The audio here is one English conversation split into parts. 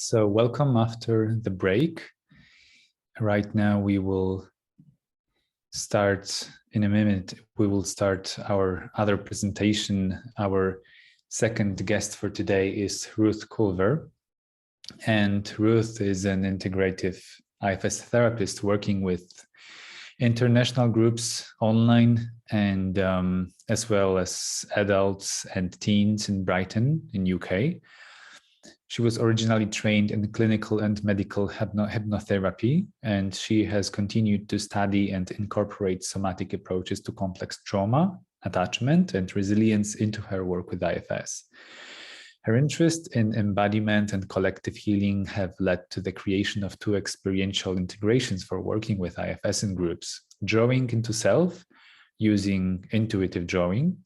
So welcome after the break. Right now we will start in a minute. We will start our other presentation. Our second guest for today is Ruth Culver. And Ruth is an integrative IFS therapist working with international groups online and as well as adults and teens in Brighton in UK. She was originally trained in clinical and medical hypnotherapy, and she has continued to study and incorporate somatic approaches to complex trauma, attachment, and resilience into her work with IFS. Her interest in embodiment and collective healing have led to the creation of two experiential integrations for working with IFS in groups: drawing into self using intuitive drawing,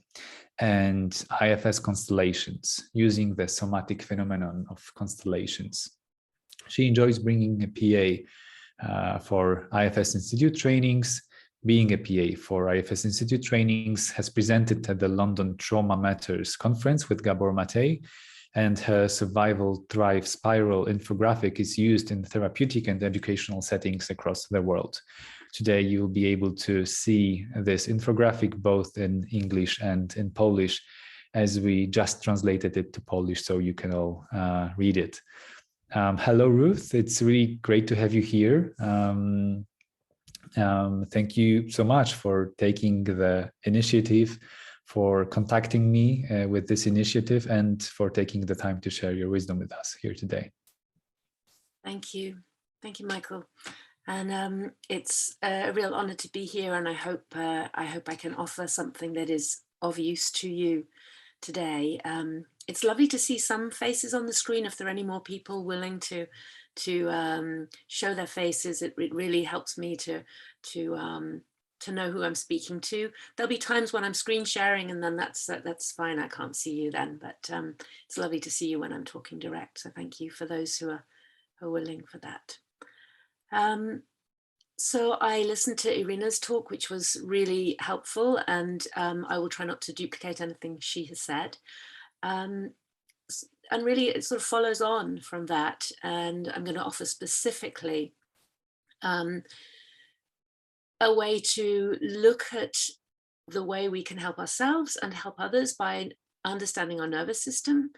and IFS constellations, using the somatic phenomenon of constellations. She enjoys bringing a PA for IFS Institute trainings, being a PA for IFS Institute trainings, has presented at the London Trauma Matters conference with Gabor Mate, and her Survival Thrive Spiral infographic is used in therapeutic and educational settings across the world. Today, you'll be able to see this infographic both in English and in Polish, as we just translated it to Polish, so you can all read it. Hello, Ruth. It's really great to have you here. Thank you so much for taking the initiative, for contacting me with this initiative, and for taking the time to share your wisdom with us here today. Thank you. Thank you, Michael. And it's a real honor to be here, and I hope I can offer something that is of use to you today. It's lovely to see some faces on the screen. If there are any more people willing to show their faces, it really helps me to know who I'm speaking to. There'll be times when I'm screen sharing, and then that's fine. I can't see you then, but it's lovely to see you when I'm talking direct. So thank you for those who are willing for that. So I listened to Irina's talk, which was really helpful, and I will try not to duplicate anything she has said. And really it sort of follows on from that, and I'm going to offer specifically a way to look at the way we can help ourselves and help others by understanding our nervous system.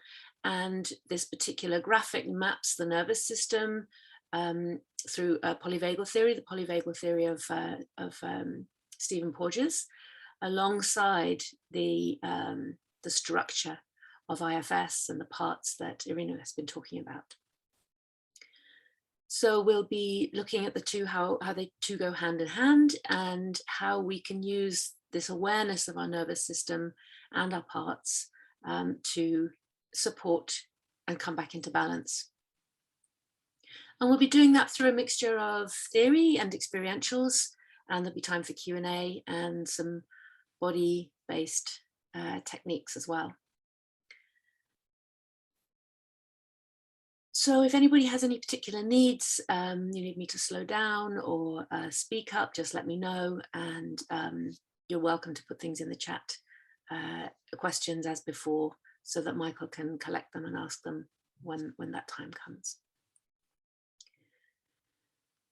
And this particular graphic maps the nervous system through Polyvagal Theory, the Polyvagal Theory of Stephen Porges, alongside the structure of IFS and the parts that Irina has been talking about. So we'll be looking at the two, how they two go hand in hand, and how we can use this awareness of our nervous system and our parts to support and come back into balance. And we'll be doing that through a mixture of theory and experientials, and there'll be time for Q&A and some body-based techniques as well. So if anybody has any particular needs, you need me to slow down or speak up, just let me know, and you're welcome to put things in the chat, questions as before, so that Michael can collect them and ask them when that time comes.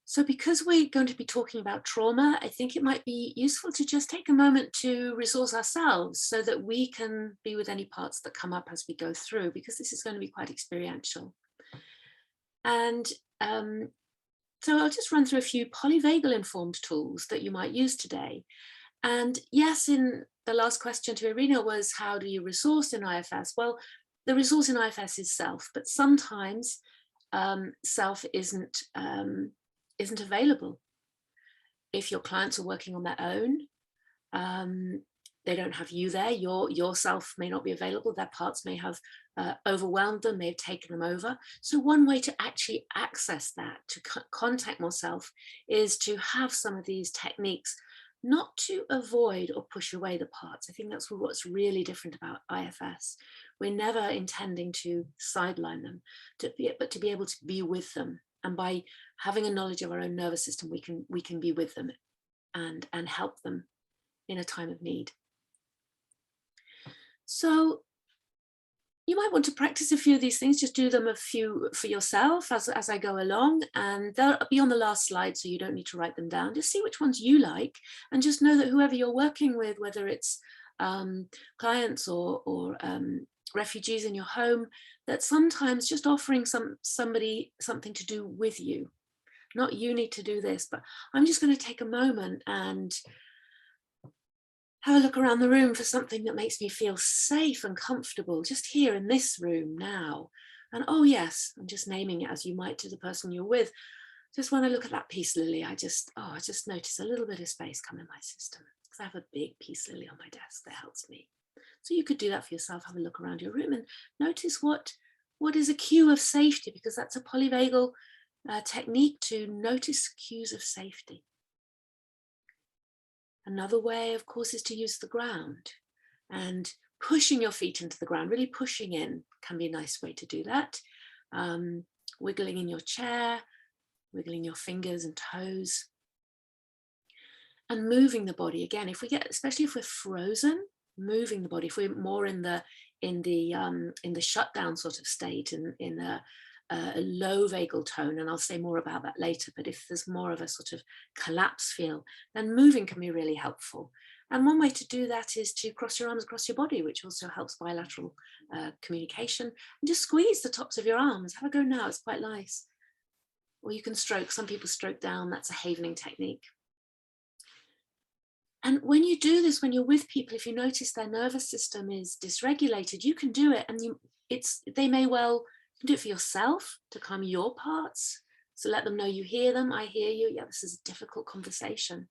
So because we're going to be talking about trauma, I think it might be useful to just take a moment to resource ourselves so that we can be with any parts that come up as we go through, because this is going to be quite experiential. And so I'll just run through a few polyvagal informed tools that you might use today. And yes, in the last question to Irina was, how do you resource in IFS? Well, the resource in IFS is self, but sometimes self isn't available. If your clients are working on their own, they don't have you there, your self may not be available, their parts may have overwhelmed them, may have taken them over. So one way to actually access that, to contact more self, is to have some of these techniques, not to avoid or push away the parts. I think that's what's really different about IFS. We're never intending to sideline them, but to be able to be with them. And by having a knowledge of our own nervous system, we can be with them and help them in a time of need. So You might want to practice a few of these things, just do them a few for yourself as I go along, and they'll be on the last slide, so you don't need to write them down. Just see which ones you like, and just know that whoever you're working with, whether it's clients or refugees in your home, that sometimes just offering somebody something to do with you, not you need to do this, but I'm just going to take a moment and have a look around the room for something that makes me feel safe and comfortable, just here in this room now. And oh yes, I'm just naming it as you might to the person you're with. Just when I look at that peace lily, I just notice a little bit of space come in my system, because I have a big peace lily on my desk that helps me. So you could do that for yourself, have a look around your room and notice what is a cue of safety, because that's a polyvagal technique to notice cues of safety. Another way, of course, is to use the ground, and pushing your feet into the ground, really pushing in, can be a nice way to do that. Wiggling in your chair, wiggling your fingers and toes, and moving the body. Again, if we get, especially if we're frozen, moving the body. If we're more in the shutdown sort of state, in a low vagal tone, and I'll say more about that later, but if there's more of a sort of collapse feel, then moving can be really helpful. And one way to do that is to cross your arms across your body, which also helps bilateral communication. And just squeeze the tops of your arms. Have a go now, it's quite nice. Or you can stroke, some people stroke down, that's a havening technique. And when you do this, when you're with people, if you notice their nervous system is dysregulated, you can do it, and they may well do it for yourself to calm your parts. So let them know you hear them, I hear you. Yeah, this is a difficult conversation.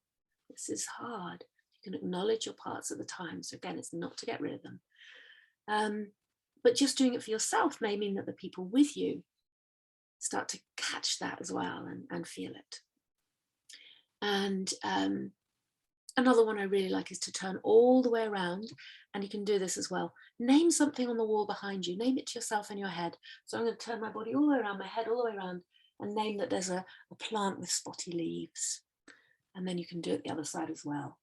This is hard. You can acknowledge your parts at the time. So again, it's not to get rid of them. But just doing it for yourself may mean that the people with you start to catch that as well and feel it. And another one I really like is to turn all the way around, and you can do this as well. Name something on the wall behind you, name it to yourself in your head. So I'm going to turn my body all the way around, my head all the way around, and name that there's a plant with spotty leaves. And then you can do it the other side as well.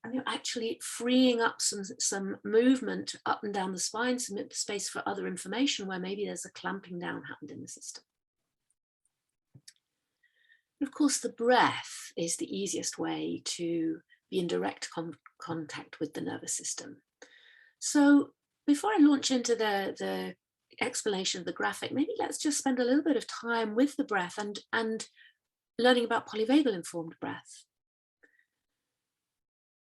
And you're actually freeing up some movement up and down the spine, some space for other information where maybe there's a clamping down happened in the system. And of course, the breath is the easiest way to be in direct contact with the nervous system. So before I launch into the explanation of the graphic, maybe let's just spend a little bit of time with the breath and learning about polyvagal informed breath.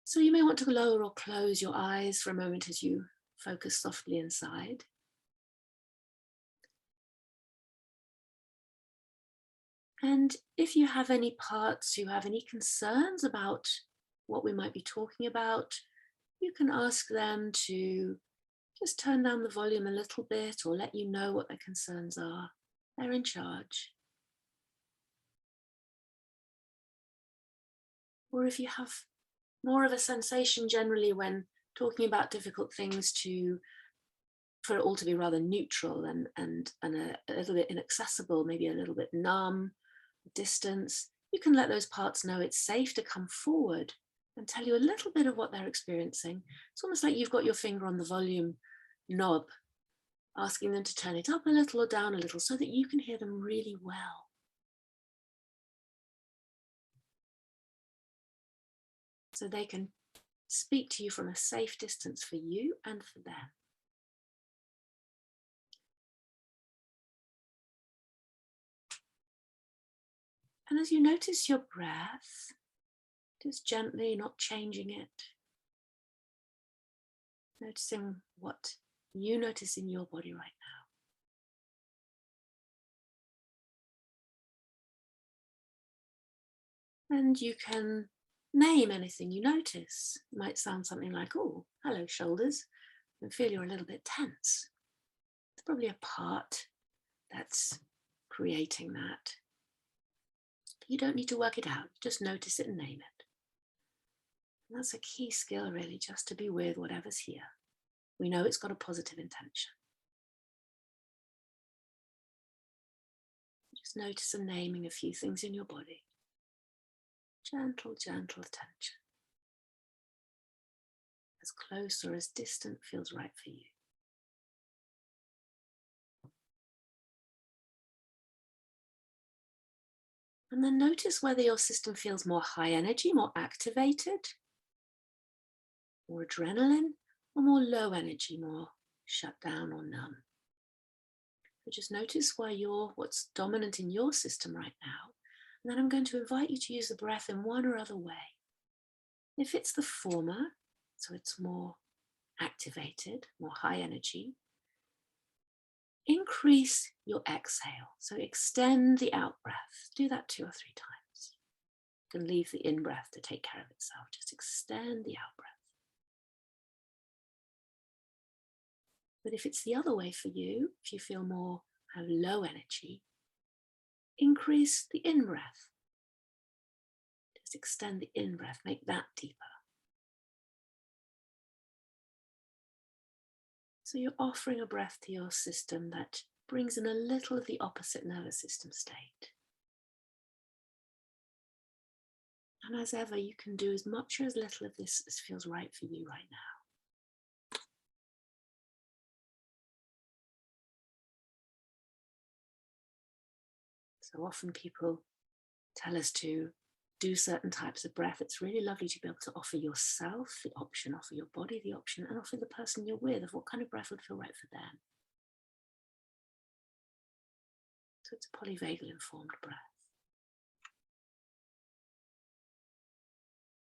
So you may want to lower or close your eyes for a moment as you focus softly inside. And if you have any parts, you have any concerns about what we might be talking about, you can ask them to just turn down the volume a little bit or let you know what their concerns are. They're in charge. Or if you have more of a sensation generally when talking about difficult things, for it all to be rather neutral and a little bit inaccessible, maybe a little bit numb, distance, you can let those parts know it's safe to come forward and tell you a little bit of what they're experiencing. It's almost like you've got your finger on the volume knob, asking them to turn it up a little or down a little so that you can hear them really well. So they can speak to you from a safe distance for you and for them. And as you notice your breath, just gently, not changing it, noticing what you notice in your body right now. And you can name anything you notice. It might sound something like, oh, hello, shoulders, and feel you're a little bit tense. It's probably a part that's creating that. You don't need to work it out, just notice it and name it. And that's a key skill, really, just to be with whatever's here. We know it's got a positive intention. Just notice and naming a few things in your body. Gentle, gentle attention. As close or as distant feels right for you. And then notice whether your system feels more high energy, more activated, more adrenaline, or more low energy, more shut down or numb. So just notice what's dominant in your system right now. And then I'm going to invite you to use the breath in one or other way. If it's the former, so it's more activated, more high energy, increase your exhale. So extend the out breath. Do that 2 or 3 times. You can leave the in breath to take care of itself. Just extend the out breath. But if it's the other way for you, if you feel more low energy, increase the in breath. Just extend the in breath, make that deeper. So you're offering a breath to your system that brings in a little of the opposite nervous system state. And as ever, you can do as much or as little of this as feels right for you right now. So often people tell us to do certain types of breath. It's really lovely to be able to offer yourself the option, offer your body the option, and offer the person you're with of what kind of breath would feel right for them. So it's a polyvagal informed breath.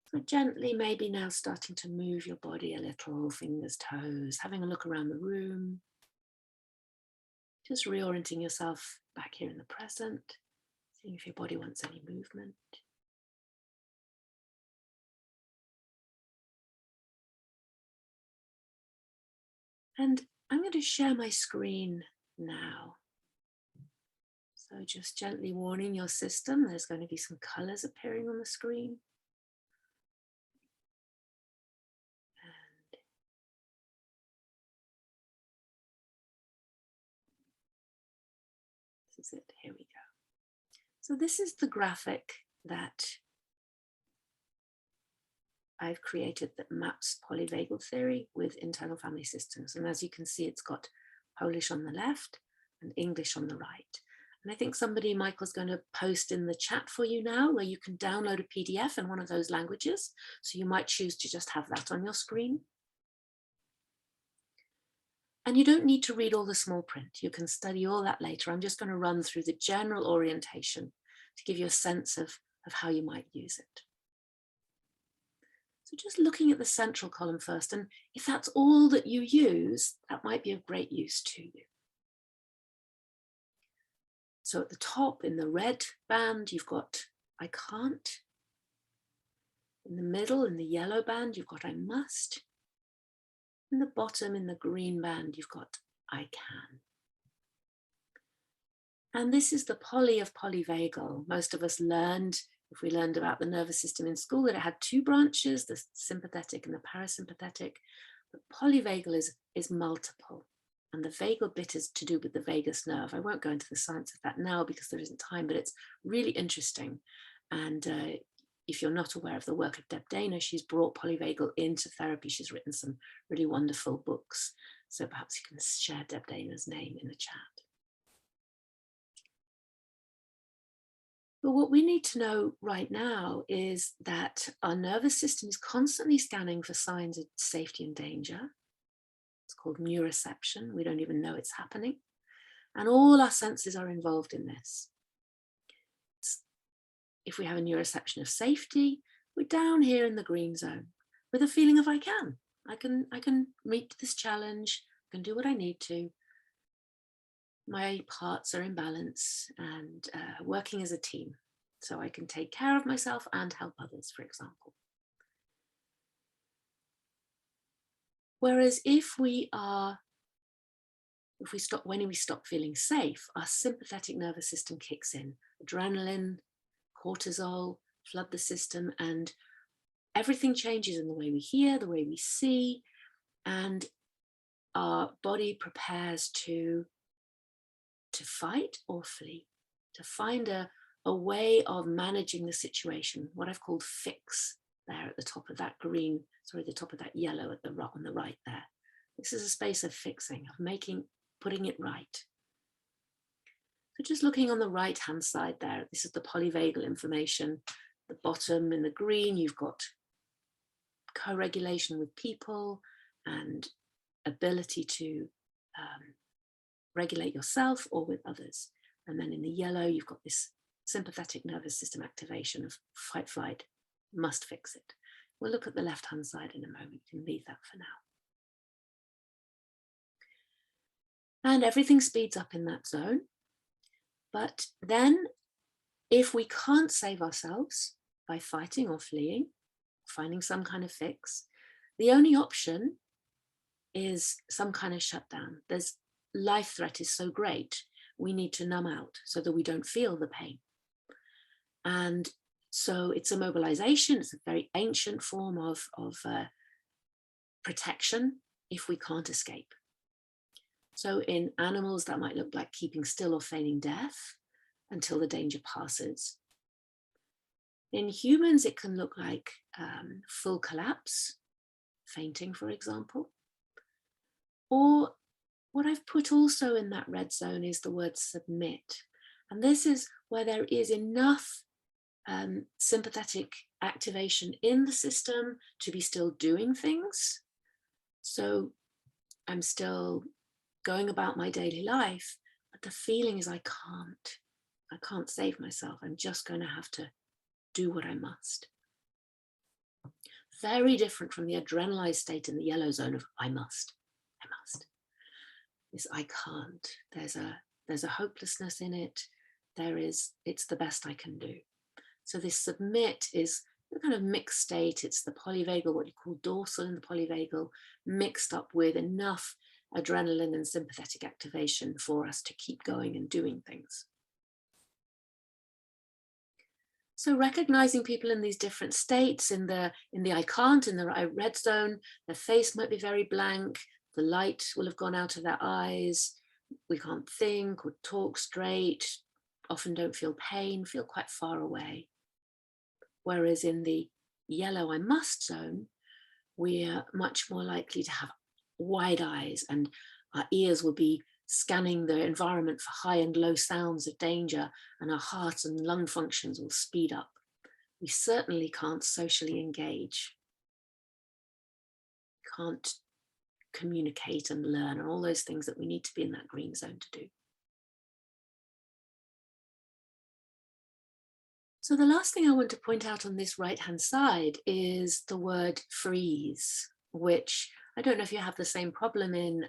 So gently, maybe now starting to move your body a little, fingers, toes, having a look around the room. Just reorienting yourself back here in the present, seeing if your body wants any movement. And I'm going to share my screen now. So just gently warning your system, there's going to be some colors appearing on the screen. And this is it, here we go. So this is the graphic that I've created that maps polyvagal theory with internal family systems. And as you can see, it's got Polish on the left and English on the right. And I think somebody, Michael's going to post in the chat for you now where you can download a PDF in one of those languages. So you might choose to just have that on your screen. And you don't need to read all the small print. You can study all that later. I'm just going to run through the general orientation to give you a sense of how you might use it. So just looking at the central column first, and if that's all that you use, that might be of great use to you. So at the top in the red band, you've got I can't. In the middle, in the yellow band, you've got I must. In the bottom, in the green band, you've got I can. And this is the poly of polyvagal. Most of us learned, if we learned about the nervous system in school, that it had 2 branches, the sympathetic and the parasympathetic. But polyvagal is multiple. And the vagal bit is to do with the vagus nerve. I won't go into the science of that now because there isn't time, but it's really interesting. And if you're not aware of the work of Deb Dana, she's brought polyvagal into therapy. She's written some really wonderful books. So perhaps you can share Deb Dana's name in the chat. But what we need to know right now is that our nervous system is constantly scanning for signs of safety and danger. It's called neuroception. We don't even know it's happening. And all our senses are involved in this. If we have a neuroception of safety, we're down here in the green zone with a feeling of I can meet this challenge, I can do what I need to. My parts are in balance and working as a team. So I can take care of myself and help others, for example. Whereas when we stop feeling safe, our sympathetic nervous system kicks in. Adrenaline, cortisol, flood the system, and everything changes in the way we hear, the way we see, and our body prepares to fight or flee, to find a way of managing the situation, what I've called fix there at the top of that green, sorry, the top of that yellow on the right there. This is a space of fixing, of putting it right. So just looking on the right hand side there, this is the polyvagal information. The bottom in the green, you've got co-regulation with people and ability to regulate yourself or with others. And then in the yellow, you've got this sympathetic nervous system activation of fight, flight, must fix it. We'll look at the left-hand side in a moment. You can leave that for now. And everything speeds up in that zone. But then if we can't save ourselves by fighting or fleeing, finding some kind of fix, the only option is some kind of shutdown. There's life threat is so great, we need to numb out so that we don't feel the pain. And so it's immobilization. It's a very ancient form of protection if we can't escape. So in animals, that might look like keeping still or feigning death until the danger passes. In humans, it can look like full collapse, fainting, for example. Or what I've put also in that red zone is the word submit. And this is where there is enough sympathetic activation in the system to be still doing things. So I'm still going about my daily life, but the feeling is I can't save myself. I'm just going to have to do what I must. Very different from the adrenalized state in the yellow zone of I must. This I can't. There's a hopelessness in it. It's the best I can do. So this submit is a kind of mixed state. It's the polyvagal, what you call dorsal in the polyvagal, mixed up with enough adrenaline and sympathetic activation for us to keep going and doing things. So recognizing people in these different states, in the I can't, in the red zone, their face might be very blank, the light will have gone out of their eyes, we can't think or talk straight, often don't feel pain, feel quite far away. Whereas in the yellow I must zone, we're much more likely to have wide eyes and our ears will be scanning the environment for high and low sounds of danger, and our heart and lung functions will speed up. We certainly can't socially engage, can't communicate and learn, and all those things that we need to be in that green zone to do. So the last thing I want to point out on this right-hand side is the word freeze, which I don't know if you have the same problem in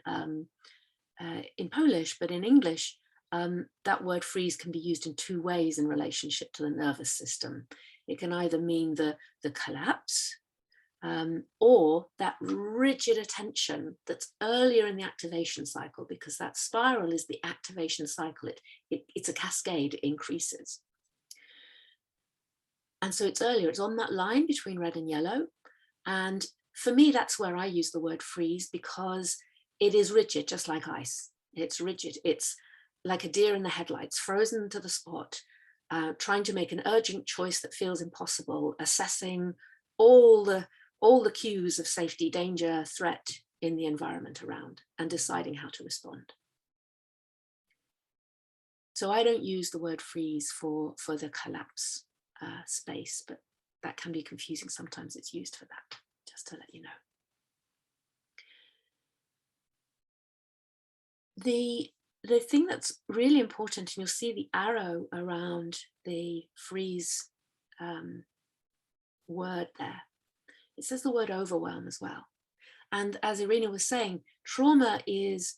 Polish, but in English, that word freeze can be used in two ways in relationship to the nervous system. It can either mean the collapse, or that rigid attention that's earlier in the activation cycle, because that spiral is the activation cycle. It's a cascade, it increases. And so it's earlier, it's on that line between red and yellow. And for me, that's where I use the word freeze, because it is rigid, just like ice. It's rigid. It's like a deer in the headlights, frozen to the spot, trying to make an urgent choice that feels impossible, assessing all the cues of safety, danger, threat in the environment around, and deciding how to respond. So I don't use the word freeze for the collapse space, but that can be confusing. Sometimes it's used for that, just to let you know. The thing that's really important, and you'll see the arrow around the freeze word there, it says the word overwhelm as well. And as Irina was saying, trauma is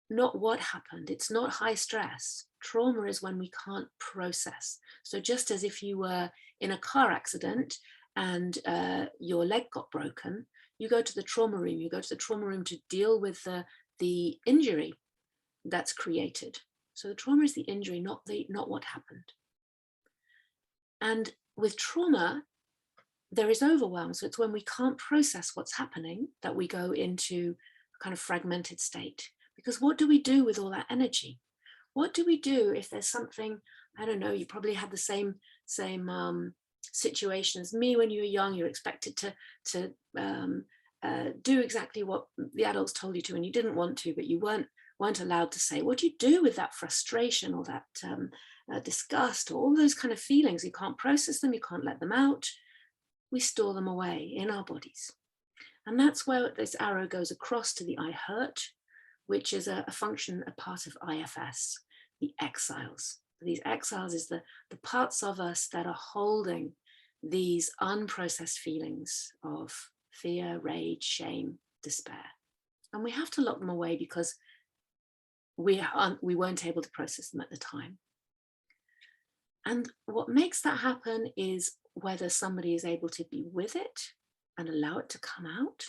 not what happened. It's not high stress. Trauma is when we can't process. So just as if you were in a car accident and your leg got broken, you go to the trauma room. You go to the trauma room to deal with the injury that's created. So the trauma is the injury, not what happened. And with trauma, there is overwhelm. So it's when we can't process what's happening that we go into a kind of fragmented state. Because what do we do with all that energy? What do we do if there's something, I don't know, you probably had the same situation as me when you were young. You're expected to do exactly what the adults told you to, and you didn't want to, but you weren't weren't allowed to say, what do you do with that frustration or that disgust or all those kind of feelings? You can't process them, you can't let them out. We store them away in our bodies. And that's where this arrow goes across to the I hurt, which is a function, a part of IFS, the exiles. These exiles is the parts of us that are holding these unprocessed feelings of fear, rage, shame, despair. And we have to lock them away because we weren't able to process them at the time. And what makes that happen is whether somebody is able to be with it and allow it to come out,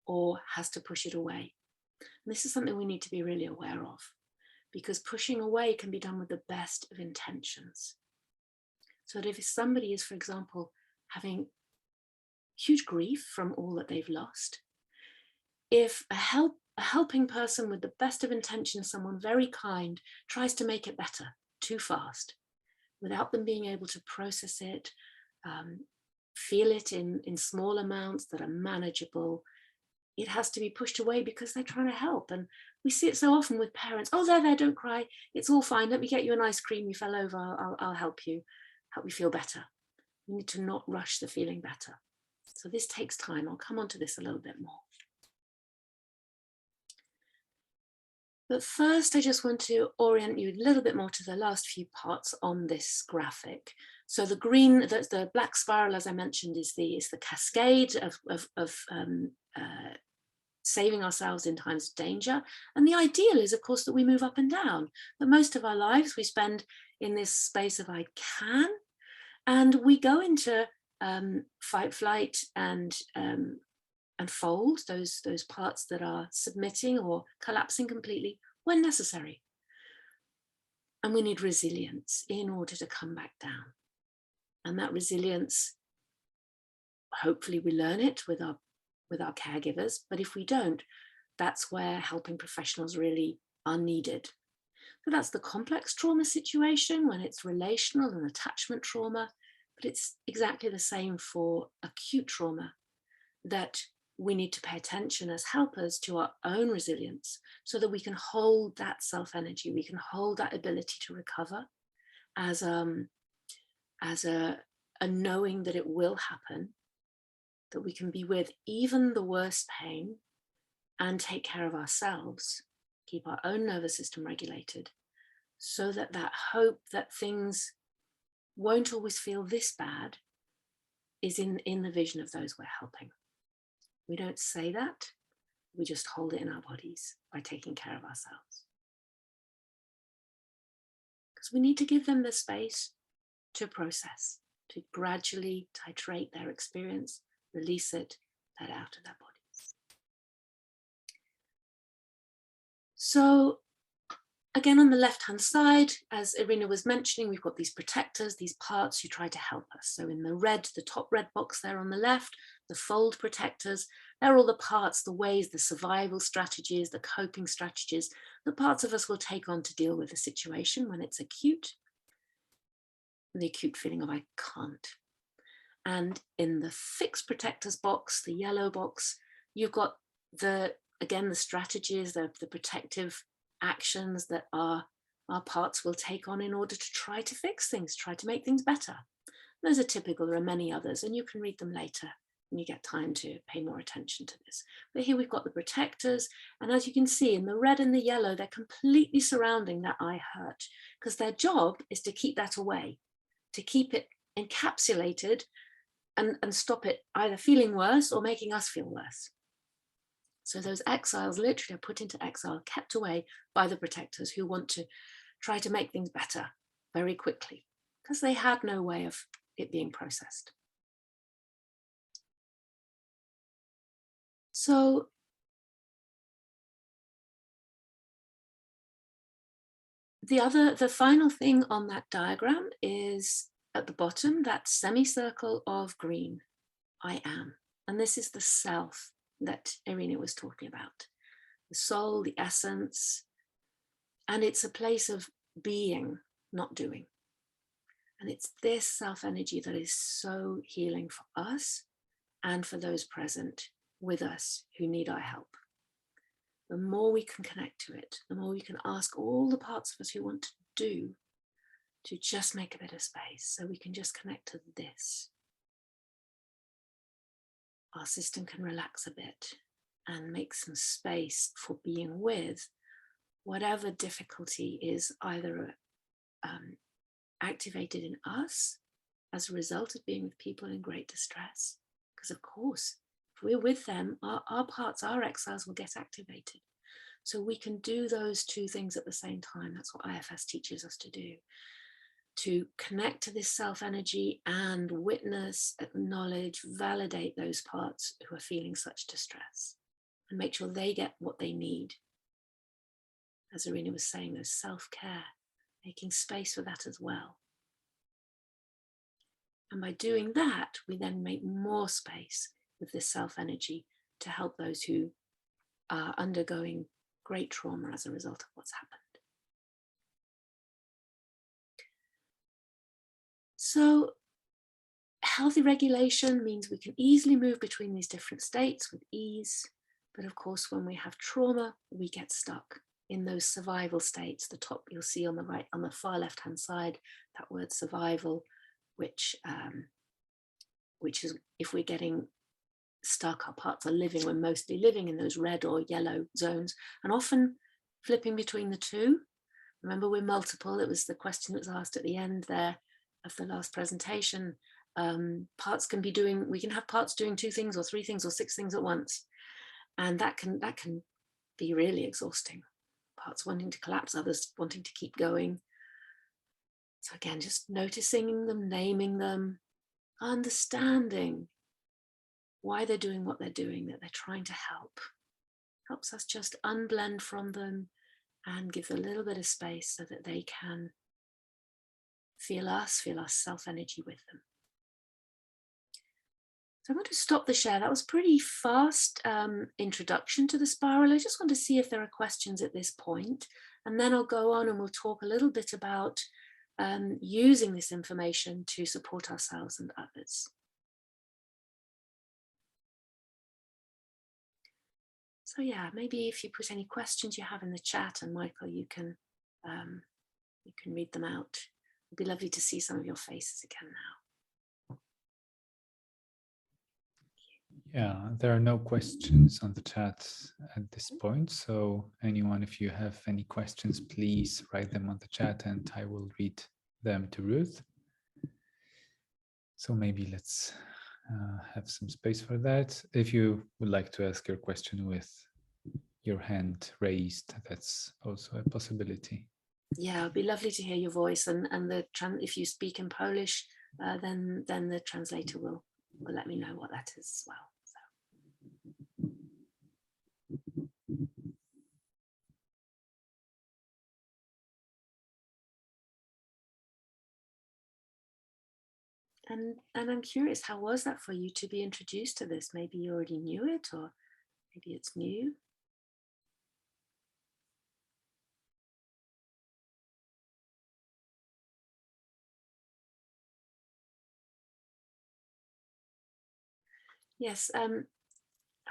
or has to push it away. And this is something we need to be really aware of, because pushing away can be done with the best of intentions. So that if somebody is, for example, having huge grief from all that they've lost, if a helping person with the best of intentions, someone very kind, tries to make it better too fast, without them being able to process it, feel it in small amounts that are manageable, it has to be pushed away because they're trying to help. And we see it so often with parents. Oh, there, don't cry. It's all fine. Let me get you an ice cream. You fell over. I'll help you feel better. You need to not rush the feeling better. So this takes time. I'll come on to this a little bit more. But first, I just want to orient you a little bit more to the last few parts on this graphic. So the green, the black spiral, as I mentioned, is the cascade of saving ourselves in times of danger. And the ideal is, of course, that we move up and down. But most of our lives we spend in this space of I can, and we go into fight, flight, and fold, those parts that are submitting or collapsing completely when necessary. And we need resilience in order to come back down. And that resilience, hopefully we learn it with our caregivers, but if we don't, that's where helping professionals really are needed. So that's the complex trauma situation when it's relational and attachment trauma, but it's exactly the same for acute trauma, that we need to pay attention as helpers to our own resilience so that we can hold that self-energy, we can hold that ability to recover as a knowing that it will happen, that we can be with even the worst pain and take care of ourselves, keep our own nervous system regulated, so that that hope that things won't always feel this bad is in the vision of those we're helping. We don't say that, we just hold it in our bodies by taking care of ourselves. Because we need to give them the space to process, to gradually titrate their experience, release it, let out of their bodies. So again, on the left-hand side, as Irina was mentioning, we've got these protectors, these parts who try to help us. So in the top red box there on the left, the fold protectors, they're all the parts, the ways, the survival strategies, the coping strategies, the parts of us will take on to deal with a situation when it's acute, the acute feeling of I can't. And in the fixed protectors box, the yellow box, you've got the strategies, the protective actions that our parts will take on in order to try to fix things, try to make things better. Those are typical, there are many others, and you can read them later when you get time to pay more attention to this. But here we've got the protectors, and as you can see in the red and the yellow, they're completely surrounding that I hurt, because their job is to keep that away, to keep it encapsulated and stop it either feeling worse or making us feel worse. So those exiles literally are put into exile, kept away by the protectors who want to try to make things better very quickly because they had no way of it being processed. So the final thing on that diagram is at the bottom, that semicircle of green, I am. And this is the self that Irina was talking about. The soul, the essence, and it's a place of being, not doing. And it's this self-energy that is so healing for us and for those present with us who need our help. the more we can connect to it, the more we can ask all the parts of us who want to do to just make a bit of space, so we can just connect to this. Our system can relax a bit and make some space for being with whatever difficulty is either activated in us as a result of being with people in great distress. Because of course, if we're with them, our parts, our exiles will get activated. So we can do those two things at the same time. That's what IFS teaches us to do. To connect to this self energy and witness, acknowledge, validate those parts who are feeling such distress and make sure they get what they need. As Irina was saying, there's self-care, making space for that as well. And by doing that, we then make more space with this self-energy to help those who are undergoing great trauma as a result of what's happened. So healthy regulation means we can easily move between these different states with ease. But of course, when we have trauma, we get stuck in those survival states. The top you'll see on the right, on the far left-hand side, that word survival, which is, if we're getting stuck, our parts are living, we're mostly living in those red or yellow zones, and often flipping between the two. Remember, we're multiple. It was the question that was asked at the end there of the last presentation. Parts can be doing, we can have parts doing 2 things or 3 things or 6 things at once. And that can be really exhausting. Parts wanting to collapse, others wanting to keep going. So again, just noticing them, naming them, understanding why they're doing what they're doing, that they're trying to help. Helps us just unblend from them and give a little bit of space so that they can feel our self-energy with them. So I'm going to stop the share. That was pretty fast introduction to the spiral. I just want to see if there are questions at this point, and then I'll go on and we'll talk a little bit about using this information to support ourselves and others. So yeah, maybe if you put any questions you have in the chat, and Michael, you can read them out. It'd be lovely to see some of your faces again now. Yeah, there are no questions on the chat at this point. So anyone, if you have any questions, please write them on the chat and I will read them to Ruth. So maybe let's have some space for that. If you would like to ask your question with your hand raised, that's also a possibility. Yeah, it'd be lovely to hear your voice, and if you speak in Polish, then the translator will let me know what that is as well. And I'm curious, how was that for you to be introduced to this? Maybe you already knew it, or maybe it's new. Yes, I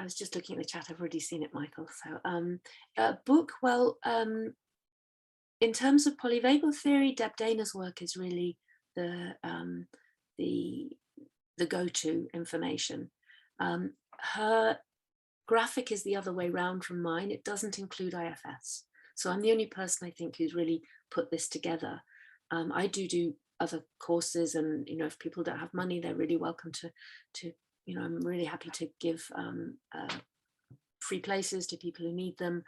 was just looking at the chat. I've already seen it, Michael. So book, well, in terms of polyvagal theory, Deb Dana's work is really the go-to information. Her graphic is the other way round from mine. It doesn't include IFS. So I'm the only person I think who's really put this together. I do other courses, and if people don't have money, they're really welcome to I'm really happy to give free places to people who need them.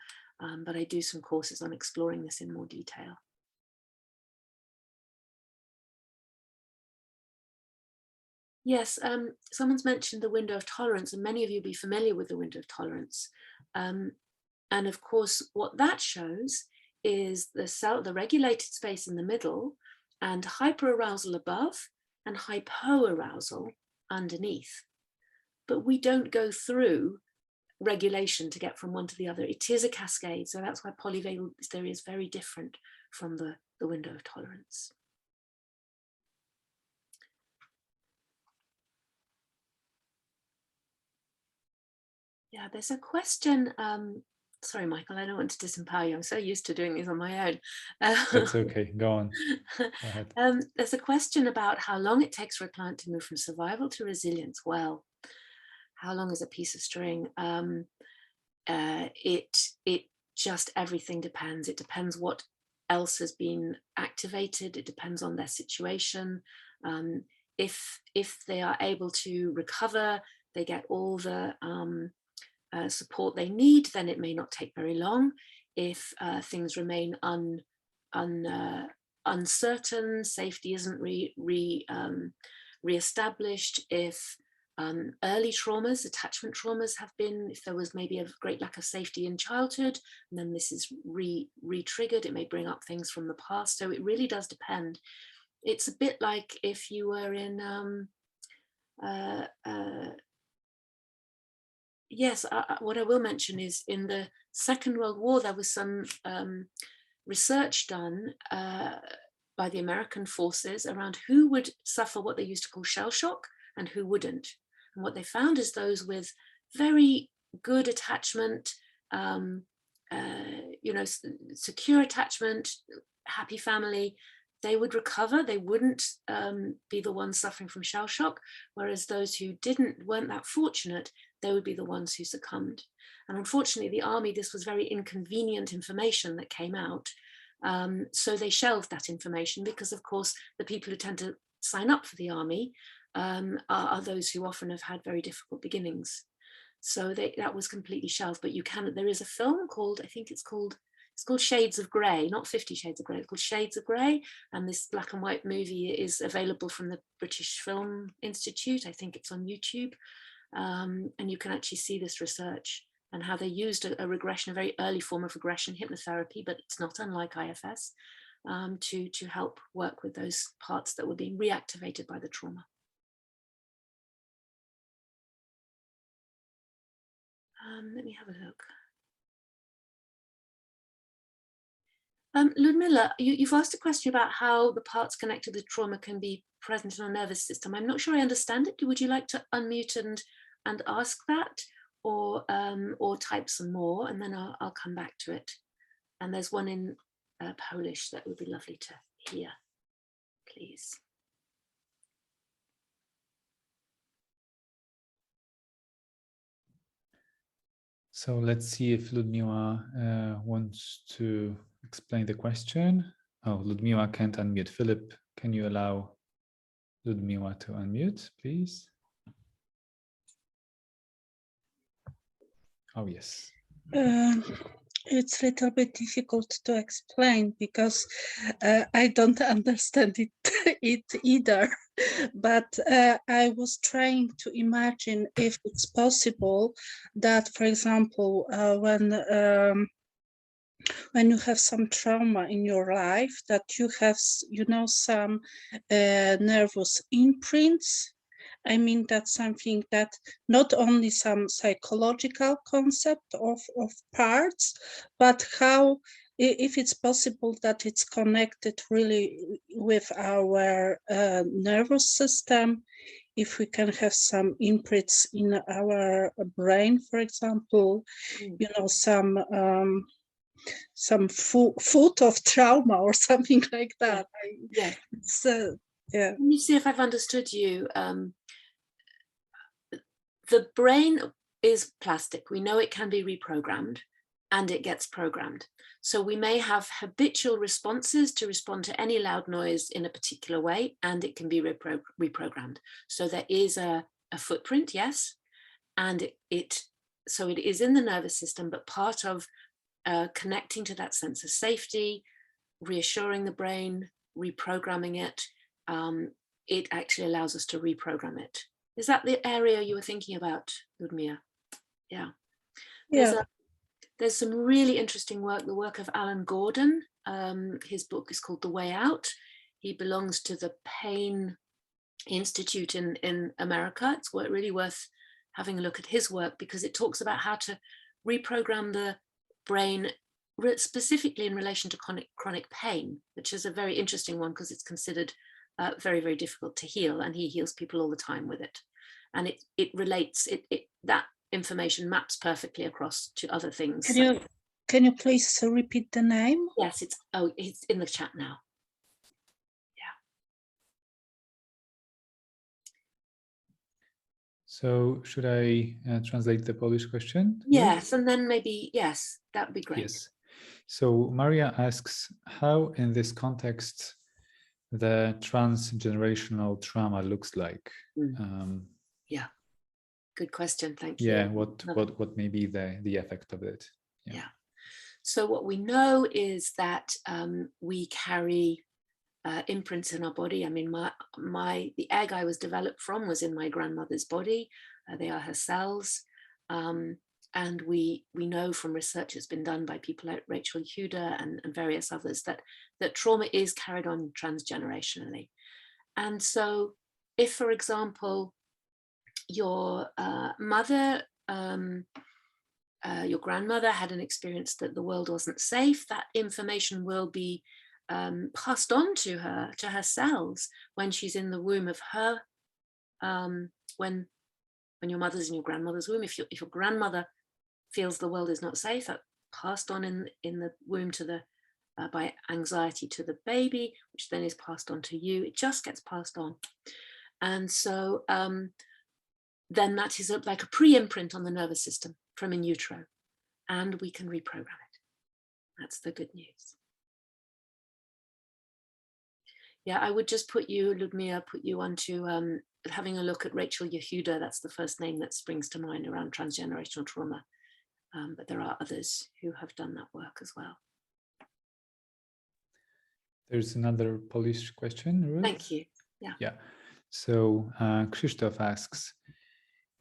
But I do some courses on exploring this in more detail. Yes, someone's mentioned the window of tolerance, and many of you will be familiar with the window of tolerance. And of course, what that shows is the regulated space in the middle, and hyperarousal above and hypoarousal underneath. But we don't go through regulation to get from one to the other. It is a cascade. So that's why polyvagal theory is very different from the window of tolerance. Yeah, there's a question Sorry, Michael, I don't want to disempower you. I'm so used to doing these on my own. That's okay. Go on. Go ahead. There's a question about how long it takes for a client to move from survival to resilience. Well, how long is a piece of string? It just, everything depends. It depends what else has been activated. It depends on their situation. If they are able to recover, they get all the support they need, then it may not take very long. If things remain uncertain, safety isn't re-established, if early traumas, attachment traumas have been, if there was maybe a great lack of safety in childhood, and then this is re-triggered, it may bring up things from the past. So it really does depend. It's a bit like if you were in, yes, what I will mention is in the Second World War, there was some research done by the American forces around who would suffer what they used to call shell shock and who wouldn't. And what they found is those with very good attachment, secure attachment, happy family, they would recover. They wouldn't be the ones suffering from shell shock, whereas those who weren't that fortunate, they would be the ones who succumbed. And unfortunately, the army, this was very inconvenient information that came out. So they shelved that information because, of course, the people who tend to sign up for the army are those who often have had very difficult beginnings. So that was completely shelved. But there is a film called, I think it's called Shades of Grey, not 50 Shades of Grey, it's called Shades of Grey. And this black and white movie is available from the British Film Institute. I think it's on YouTube. And you can actually see this research and how they used a regression, a very early form of regression, hypnotherapy, but it's not unlike IFS, to help work with those parts that were being reactivated by the trauma. Let me have a look. Ludmilla, you've asked a question about how the parts connected to trauma can be present in our nervous system. I'm not sure I understand it. Would you like to unmute and ask that, or type some more, and then I'll come back to it. And there's one in Polish that would be lovely to hear, please. So let's see if Ludmila wants to explain the question. Oh, Ludmila can't unmute. Philip, can you allow Ludmila to unmute, please? Oh, yes. It's a little bit difficult to explain because I don't understand it either. But I was trying to imagine if it's possible that, for example, when you have some trauma in your life, that you have, some nervous imprints. I mean, that's something that not only some psychological concept of parts, but how, if it's possible that it's connected really with our nervous system, if we can have some imprints in our brain, for example, some foot of trauma or something like that. Yeah. So, yeah. Let me see if I've understood you. The brain is plastic. We know it can be reprogrammed, and it gets programmed. So we may have habitual responses to respond to any loud noise in a particular way, and it can be reprogrammed. So there is a footprint, yes, and so it is in the nervous system, but part of connecting to that sense of safety, reassuring the brain, reprogramming it, it actually allows us to reprogram it. Is that the area you were thinking about, Ludmila? Yeah. There's some really interesting work, the work of Alan Gordon. His book is called The Way Out. He belongs to the Pain Institute in America. It's really worth having a look at his work because it talks about how to reprogram the brain specifically in relation to chronic pain, which is a very interesting one because it's considered very, very difficult to heal, and he heals people all the time with it. And it relates, that information maps perfectly across to other things. Can you please repeat the name? Yes, it's in the chat now. So should I translate the Polish question? Yes, and then maybe, yes, that would be great. Yes. So Maria asks, how in this context the transgenerational trauma looks like? Yeah, good question, thank you. Yeah, what may be the effect of it? Yeah. So what we know is that we carry imprints in our body. I mean, the egg I was developed from was in my grandmother's body. They are her cells. And we know from research that's been done by people like Rachel Huda and various others that trauma is carried on transgenerationally. And so if, for example, your mother, your grandmother had an experience that the world wasn't safe, that information will be passed on to her cells when she's in the womb of her, when your mother's in your grandmother's womb. If your grandmother feels the world is not safe, that passed on in the womb to the by anxiety to the baby, which then is passed on to you. It just gets passed on. And so then that is like a pre-imprint on the nervous system from in utero, and we can reprogram it. That's the good news. Yeah, I would just put you, Ludmila, onto having a look at Rachel Yehuda. That's the first name that springs to mind around transgenerational trauma. But there are others who have done that work as well. There's another Polish question, Ruth. Thank you. Yeah. So Krzysztof asks,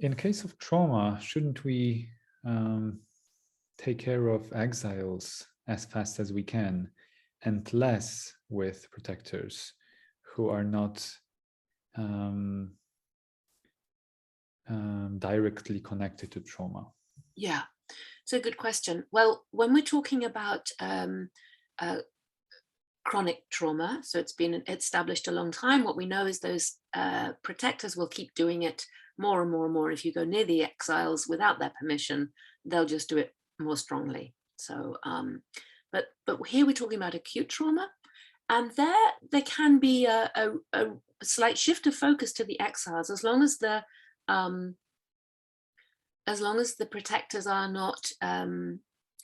in case of trauma, shouldn't we take care of exiles as fast as we can and less with protectors who are not directly connected to trauma? Yeah, it's a good question. Well, when we're talking about chronic trauma, so it's been established a long time, what we know is those protectors will keep doing it more and more and more. If you go near the exiles without their permission, they'll just do it more strongly. So, but here we're talking about acute trauma, and there can be a slight shift of focus to the exiles, as long as the protectors are not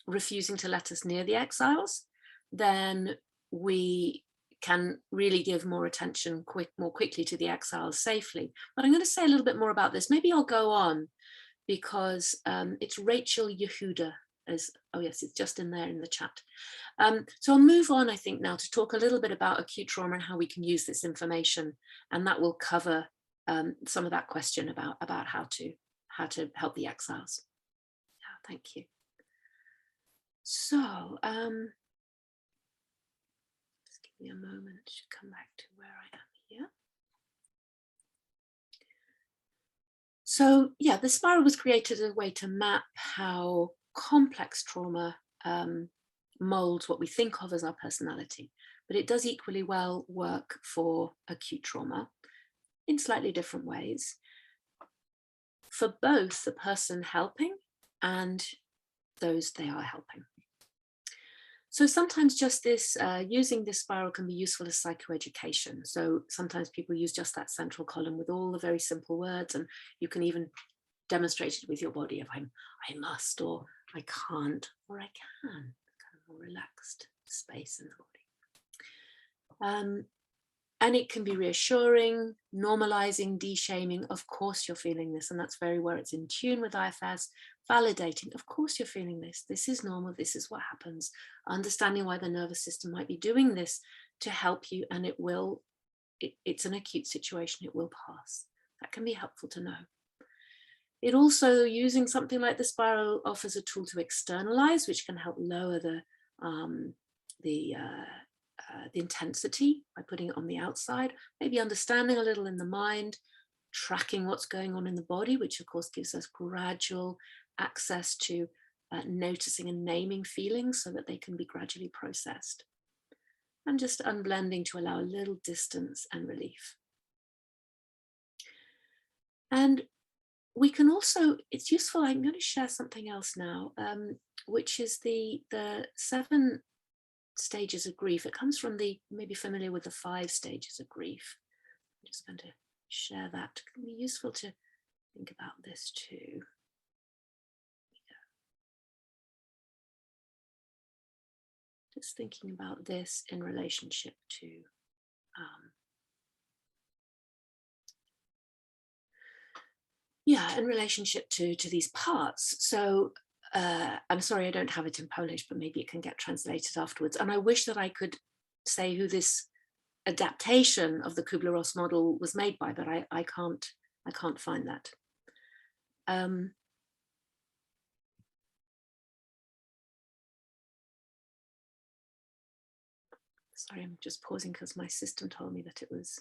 refusing to let us near the exiles, then we can really give more attention more quickly to the exiles safely. But I'm going to say a little bit more about this. Maybe I'll go on, because it's Rachel Yehuda. Oh yes, it's just in there in the chat. So I'll move on, I think, now to talk a little bit about acute trauma and how we can use this information, and that will cover some of that question about how to help the exiles. Yeah, thank you. So just give me a moment to come back to where I am here. So yeah, the spiral was created as a way to map how complex trauma molds what we think of as our personality, but it does equally well work for acute trauma in slightly different ways, for both the person helping and those they are helping. So sometimes just this, using this spiral can be useful as psychoeducation. So sometimes people use just that central column with all the very simple words, and you can even demonstrate it with your body of I must, or I can't, or I can, kind of more relaxed space in the body. And it can be reassuring, normalizing, de-shaming. Of course you're feeling this, and that's very where it's in tune with IFS. Validating, of course you're feeling this. This is normal, this is what happens. Understanding why the nervous system might be doing this to help you, and it's an acute situation, it will pass. That can be helpful to know. It also, using something like the spiral, offers a tool to externalize, which can help lower the intensity by putting it on the outside, maybe understanding a little in the mind, tracking what's going on in the body, which of course gives us gradual access to noticing and naming feelings so that they can be gradually processed. And just unblending to allow a little distance and relief. And we can also, it's useful, I'm going to share something else now, which is the 7 stages of grief. It comes from the, maybe familiar with the 5 stages of grief. I'm just going to share that. It can be useful to think about this too. Just thinking about this in relationship to in relationship to these parts. So I'm sorry I don't have it in Polish, but maybe it can get translated afterwards. And I wish that I could say who this adaptation of the Kubler-Ross model was made by, but I can't find that. Sorry, I'm just pausing because my system told me that it was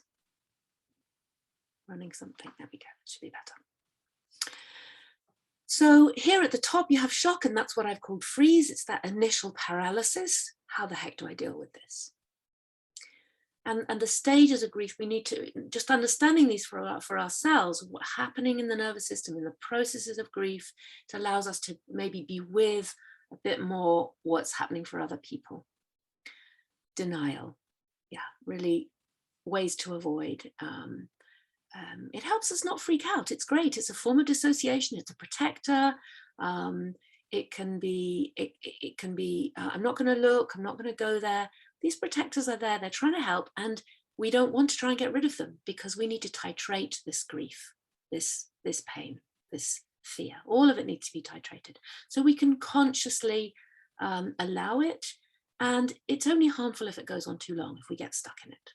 running something. There we go, it should be better. So here at the top you have shock, and that's what I've called freeze. It's that initial paralysis. How the heck do I deal with this? And the stages of grief, we need to just understanding these for ourselves, what's happening in the nervous system, in the processes of grief. It allows us to maybe be with a bit more what's happening for other people. Denial, yeah, really ways to avoid. It helps us not freak out. It's great. It's a form of dissociation. It's a protector. It can be. I'm not going to look. I'm not going to go there. These protectors are there. They're trying to help, and we don't want to try and get rid of them because we need to titrate this grief, this pain, this fear. All of it needs to be titrated, so we can consciously allow it. And it's only harmful if it goes on too long, if we get stuck in it.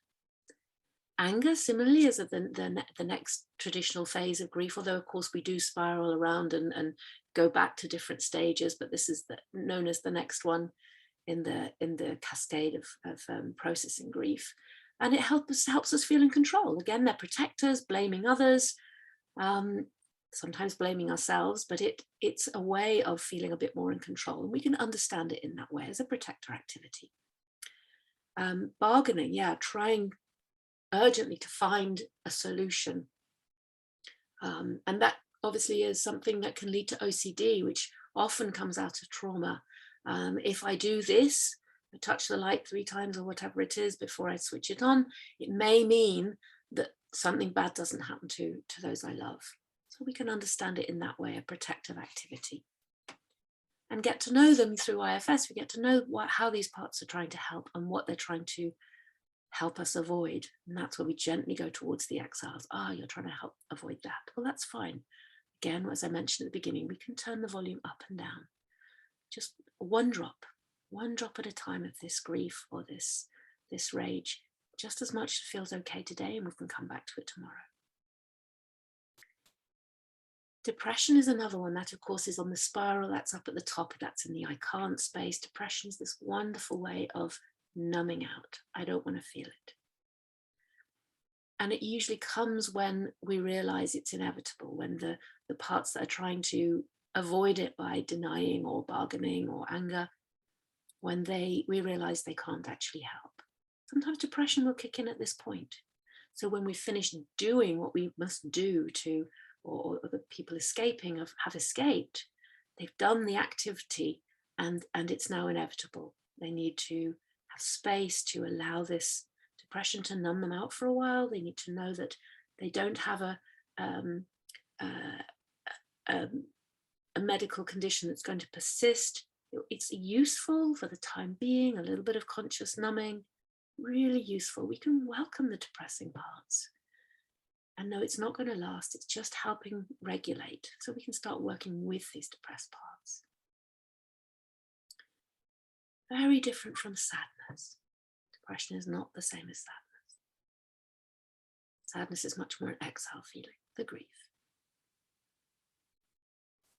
Anger, similarly, is the next traditional phase of grief, although of course we do spiral around and go back to different stages, but this is known as the next one in the cascade of processing grief. And it helps us feel in control. Again, they're protectors, blaming others, sometimes blaming ourselves, but it's a way of feeling a bit more in control, and we can understand it in that way as a protector activity. Bargaining, yeah, trying urgently to find a solution. And that obviously is something that can lead to OCD, which often comes out of trauma. If I do this, I touch the light 3 times or whatever it is before I switch it on, it may mean that something bad doesn't happen to those I love. So we can understand it in that way, a protective activity. And get to know them through IFS. We get to know how these parts are trying to help and what they're trying to help us avoid. And that's where we gently go towards the exiles. You're trying to help avoid that. Well, that's fine. Again, as I mentioned at the beginning, we can turn the volume up and down. Just one drop at a time of this grief or this rage, just as much as feels okay today, and we can come back to it tomorrow. Depression is another one that, of course, is on the spiral. That's up at the top. That's in the I can't space. Depression is this wonderful way of numbing out. I don't want to feel it. And it usually comes when we realize it's inevitable, when the parts that are trying to avoid it by denying or bargaining or anger, when we realize they can't actually help. Sometimes depression will kick in at this point. So when we finish doing what we must do to, or the people escaping have escaped, they've done the activity and it's now inevitable. They need to have space to allow this depression to numb them out for a while. They need to know that they don't have a medical condition that's going to persist. It's useful for the time being, a little bit of conscious numbing, really useful. We can welcome the depressing parts and know it's not going to last. It's just helping regulate, so we can start working with these depressed parts. Very different from sadness. Depression is not the same as sadness. Sadness is much more an exhale feeling, the grief.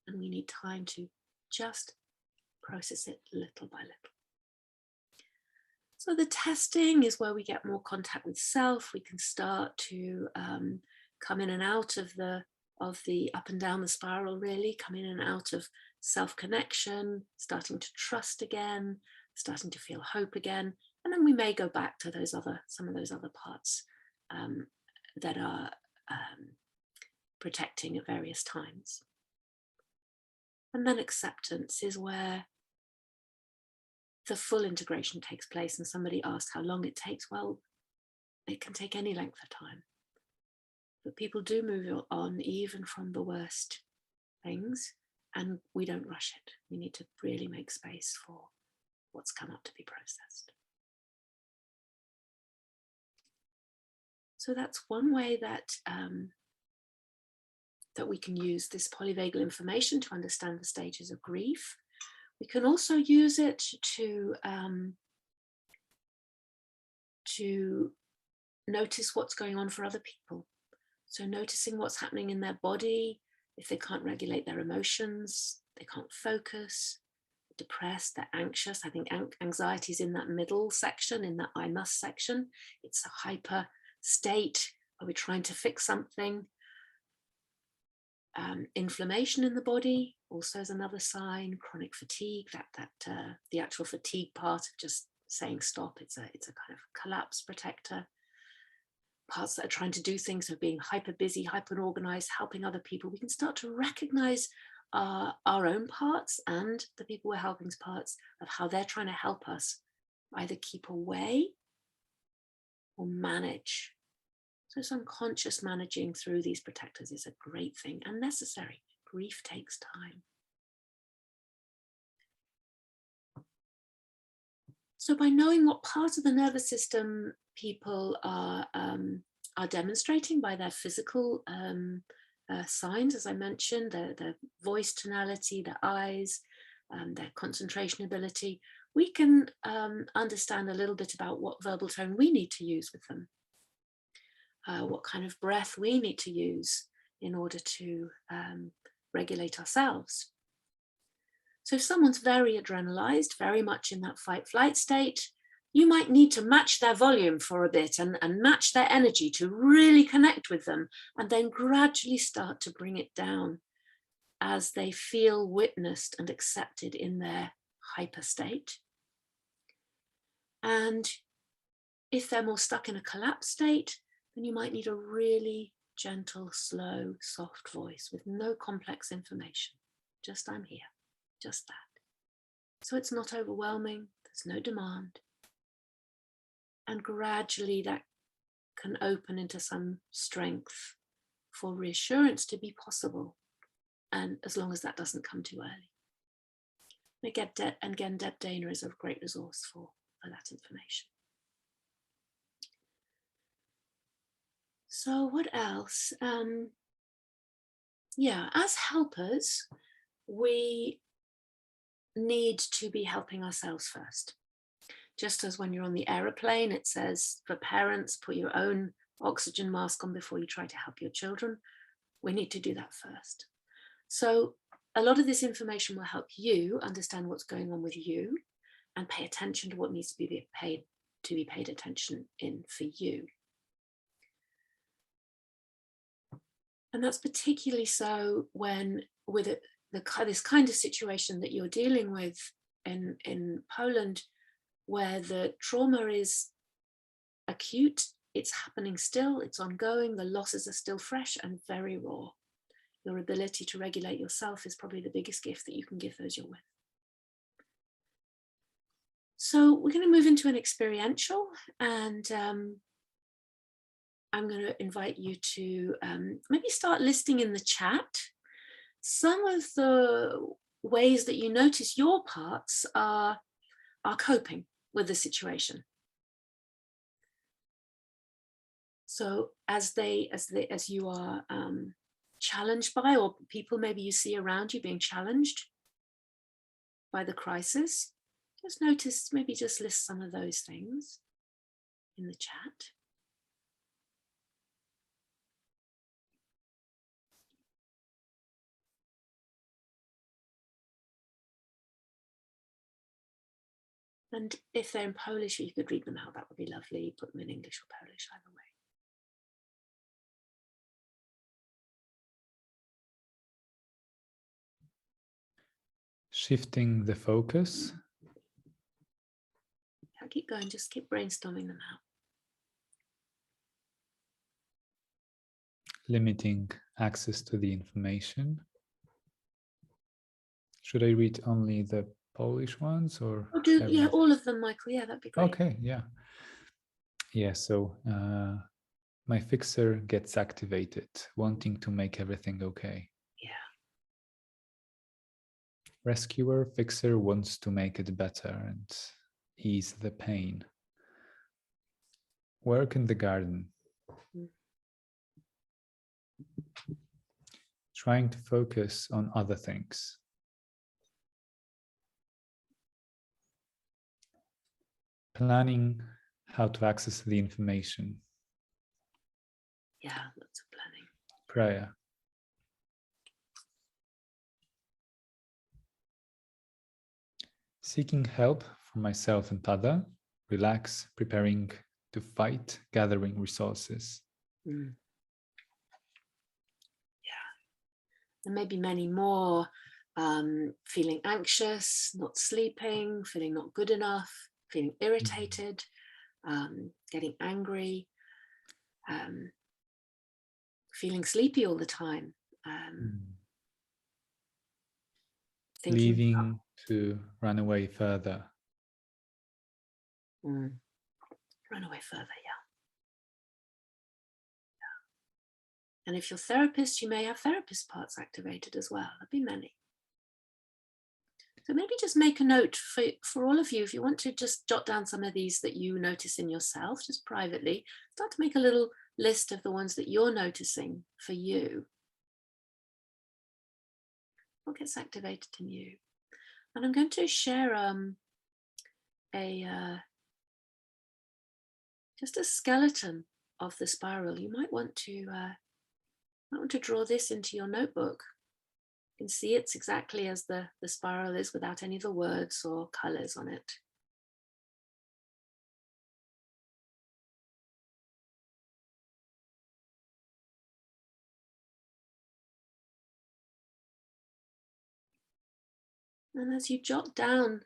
And we need time to just process it little by little. So the testing is where we get more contact with self. We can start to come in and out of the up and down the spiral, really, come in and out of self-connection, starting to trust again, starting to feel hope again. And then we may go back to some of those other parts that are protecting at various times. And then acceptance is where the full integration takes place. And somebody asked how long it takes. Well, it can take any length of time. But people do move on even from the worst things, and we don't rush it. We need to really make space for what's come up to be processed. So that's one way that that we can use this polyvagal information to understand the stages of grief. We can also use it to notice what's going on for other people. So noticing what's happening in their body, if they can't regulate their emotions, they can't focus, depressed, they're anxious. I think anxiety is in that middle section, in that I must section. It's a hyper state where we're trying to fix something. Inflammation in the body also is another sign. Chronic fatigue, the actual fatigue part of just saying stop, it's a kind of collapse protector. Parts that are trying to do things, of being hyper busy, hyper organized, helping other people. We can start to recognize our own parts and the people we're helping's parts of how they're trying to help us either keep away or manage. So some conscious managing through these protectors is a great thing and necessary. Grief takes time. So by knowing what part of the nervous system people are demonstrating by their physical signs, as I mentioned, their voice tonality, their eyes, their concentration ability, we can understand a little bit about what verbal tone we need to use with them, what kind of breath we need to use in order to regulate ourselves. So if someone's very adrenalized, very much in that fight-flight state, you might need to match their volume for a bit and match their energy to really connect with them, and then gradually start to bring it down as they feel witnessed and accepted in their hyper state. And if they're more stuck in a collapse state, then you might need a really gentle, slow, soft voice with no complex information. Just I'm here, just that. So it's not overwhelming, there's no demand. And gradually that can open into some strength for reassurance to be possible. And as long as that doesn't come too early. And again, Deb Dana is a great resource for that information. So what else? As helpers, we need to be helping ourselves first. Just as when you're on the aeroplane, it says for parents, put your own oxygen mask on before you try to help your children. We need to do that first. So a lot of this information will help you understand what's going on with you and pay attention to what needs to be paid attention in for you. And that's particularly so when with this kind of situation that you're dealing with in Poland, where the trauma is acute, it's happening still, it's ongoing, the losses are still fresh and very raw. Your ability to regulate yourself is probably the biggest gift that you can give those you're with. So we're going to move into an experiential, and I'm going to invite you to maybe start listing in the chat some of the ways that you notice your parts are coping with the situation. So as you are challenged by, or people maybe you see around you being challenged by the crisis, just notice, maybe just list some of those things in the chat. And if they're in Polish, you could read them out, that would be lovely. Put them in English or Polish, either way. Shifting the focus. Yeah, keep going, just keep brainstorming them out. limiting access to the information. Should I read only the Polish ones or? Oh, yeah, all of them, Michael. Yeah, that'd be great. Okay, yeah. Yeah, so my fixer gets activated, wanting to make everything okay. Yeah. Rescuer, fixer wants to make it better and ease the pain. Work in the garden. Trying to focus on other things. Planning how to access the information. Yeah, lots of planning. Prayer. Seeking help for myself and other. Relax, preparing to fight, gathering resources. Yeah. There may be many more. Feeling anxious, not sleeping, feeling not good enough, feeling irritated, getting angry, feeling sleepy all the time. Leaving to run away further. Run away further, yeah. And if you're therapist, you may have therapist parts activated as well. There'll be many. So maybe just make a note for all of you, if you want to just jot down some of these that you notice in yourself, just privately, start to make a little list of the ones that you're noticing for you. What gets activated in you? And I'm going to share just a skeleton of the spiral. You might want to draw this into your notebook. You can see it's exactly as the spiral is without any of the words or colors on it. And as you jot down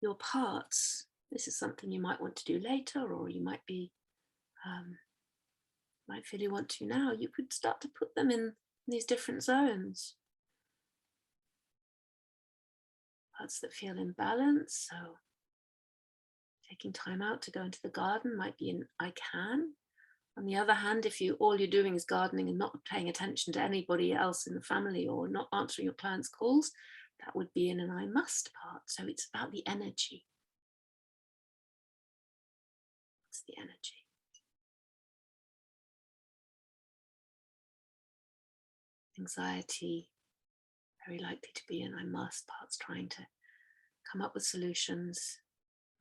your parts, this is something you might want to do later, or you might feel you want to now. You could start to put them in these different zones. Parts that feel imbalanced, so taking time out to go into the garden might be in I can. On the other hand, if all you're doing is gardening and not paying attention to anybody else in the family or not answering your clients' calls, that would be in an I must part. So it's about the energy. What's the energy? Anxiety, very likely to be in I must parts, trying to come up with solutions,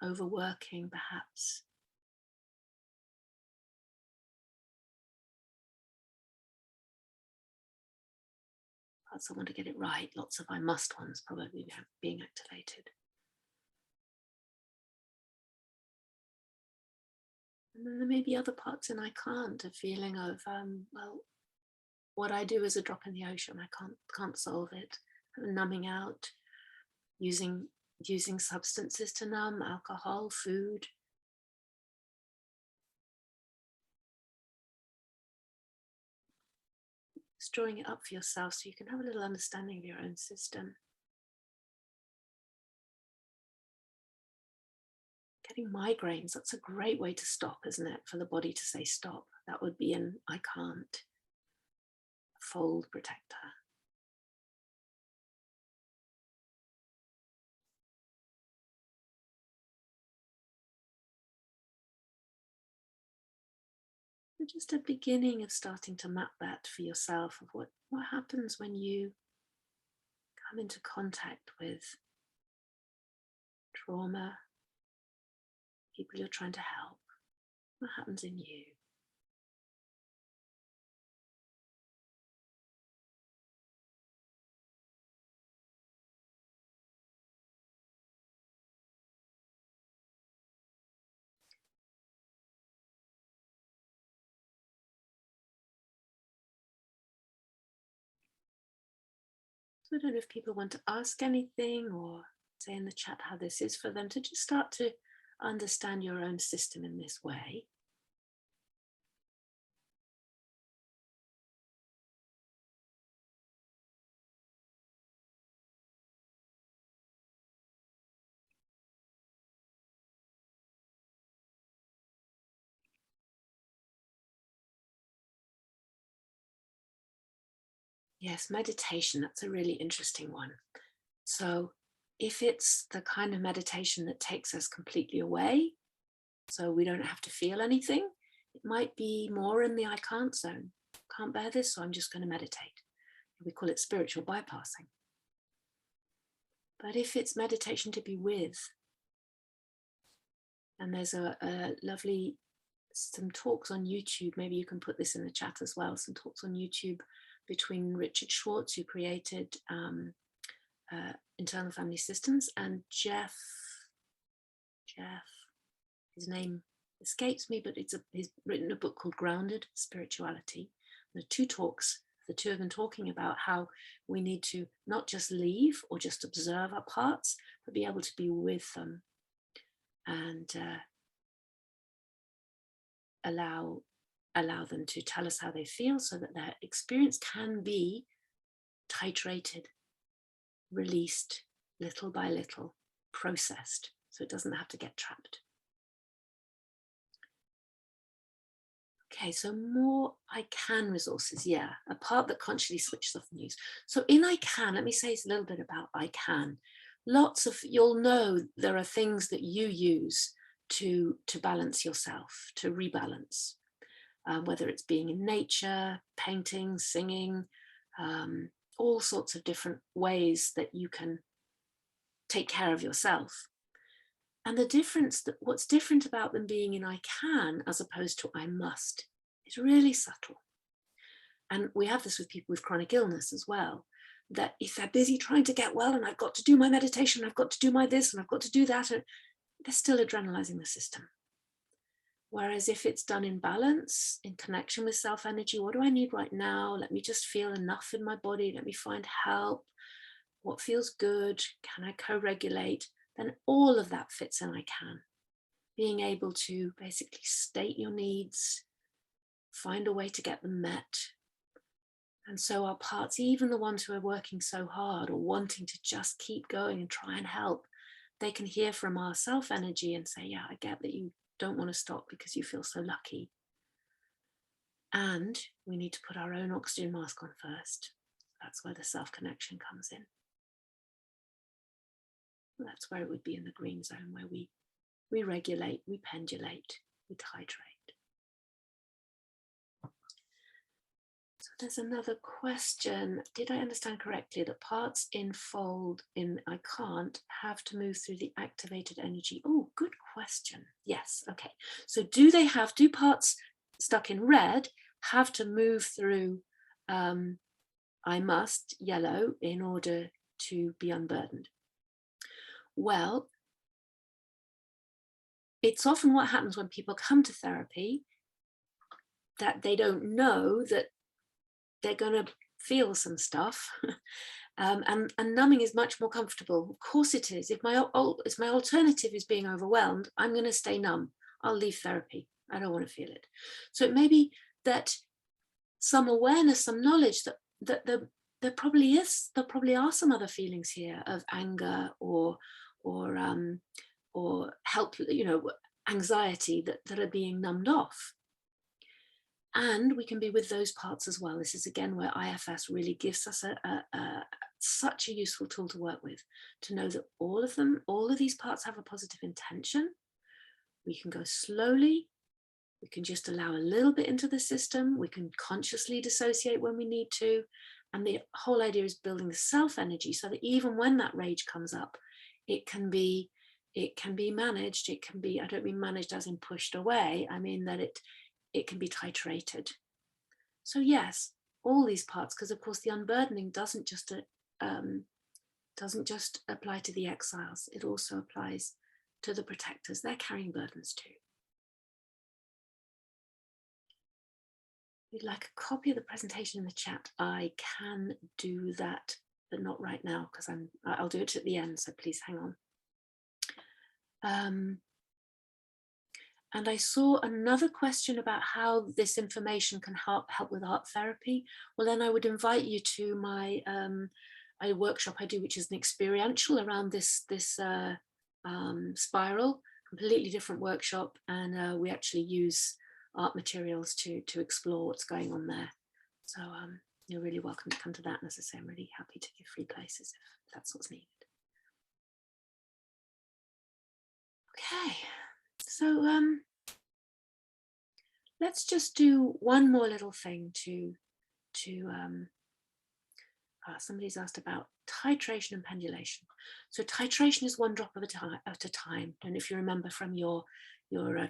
overworking perhaps. Parts that want to get it right, lots of I must ones probably being activated. And then there may be other parts in I can't, a feeling of, well, what I do is a drop in the ocean. I can't solve it. I'm numbing out, using substances to numb, alcohol, food. Just drawing it up for yourself so you can have a little understanding of your own system. Getting migraines, that's a great way to stop, isn't it? For the body to say stop. That would be an I can't. A fold protector. Just a beginning of starting to map that for yourself of what happens when you come into contact with trauma, people you're trying to help. What happens in you? So I don't know if people want to ask anything or say in the chat how this is for them to just start to understand your own system in this way. Yes, meditation, that's a really interesting one. So if it's the kind of meditation that takes us completely away, so we don't have to feel anything, it might be more in the I can't zone. Can't bear this, so I'm just going to meditate. We call it spiritual bypassing. But if it's meditation to be with, and there's a lovely, some talks on YouTube, maybe you can put this in the chat as well, some talks on YouTube between Richard Schwartz, who created Internal Family Systems, and Jeff, his name escapes me, but he's written a book called Grounded Spirituality. The two talks, the two of them talking about how we need to not just leave or just observe our parts, but be able to be with them and allow them to tell us how they feel, so that their experience can be titrated, released little by little, processed, so it doesn't have to get trapped. Okay, so more I can resources, yeah, a part that consciously switches off the news. So in I can, let me say a little bit about I can. Lots of, you'll know there are things that you use to balance yourself, to rebalance, whether it's being in nature, painting, singing, all sorts of different ways that you can take care of yourself. And the difference, what's different about them being in I can as opposed to I must, is really subtle. And we have this with people with chronic illness as well, that if they're busy trying to get well and I've got to do my meditation, I've got to do my this and I've got to do that, and they're still adrenalizing the system. Whereas if it's done in balance, in connection with self-energy, what do I need right now? Let me just feel enough in my body. Let me find help. What feels good? Can I co-regulate? Then all of that fits in I can. Being able to basically state your needs, find a way to get them met. And so our parts, even the ones who are working so hard or wanting to just keep going and try and help, they can hear from our self-energy and say, yeah, I get that you don't want to stop because you feel so lucky. And we need to put our own oxygen mask on first. That's where the self-connection comes in. That's where it would be in the green zone, where we regulate, we pendulate, we titrate. So there's another question. Did I understand correctly that parts in fold in I can't have to move through the activated energy? Oh, good question. Yes, okay. So do parts stuck in red have to move through I must, yellow, in order to be unburdened? Well, it's often what happens when people come to therapy, that they don't know that they're going to feel some stuff. And numbing is much more comfortable. Of course it is. If my alternative is being overwhelmed, I'm going to stay numb. I'll leave therapy. I don't want to feel it. So it may be that some awareness, some knowledge that there probably are some other feelings here of anger or help, anxiety that are being numbed off. And we can be with those parts as well. This is again where IFS really gives us such a useful tool to work with, to know that all of these parts have a positive intention. We can go slowly. We can just allow a little bit into the system. We can consciously dissociate when we need to. And the whole idea is building the self-energy so that even when that rage comes up, it can be managed. It can be, I don't mean managed as in pushed away. I mean that it can be titrated. So yes, all these parts, because of course the unburdening doesn't just apply to the exiles. It also applies to the protectors. They're carrying burdens too. If you'd like a copy of the presentation in the chat, I can do that, but not right now because I'll do it at the end. So please hang on. And I saw another question about how this information can help with art therapy. Well, then I would invite you to my a workshop I do, which is an experiential around this spiral, completely different workshop. And we actually use art materials to explore what's going on there. So you're really welcome to come to that. And as I say, I'm really happy to give free places if that's what's needed. Okay, so let's just do one more little thing to somebody's asked about titration and pendulation. So titration is one drop at a time. And if you remember from your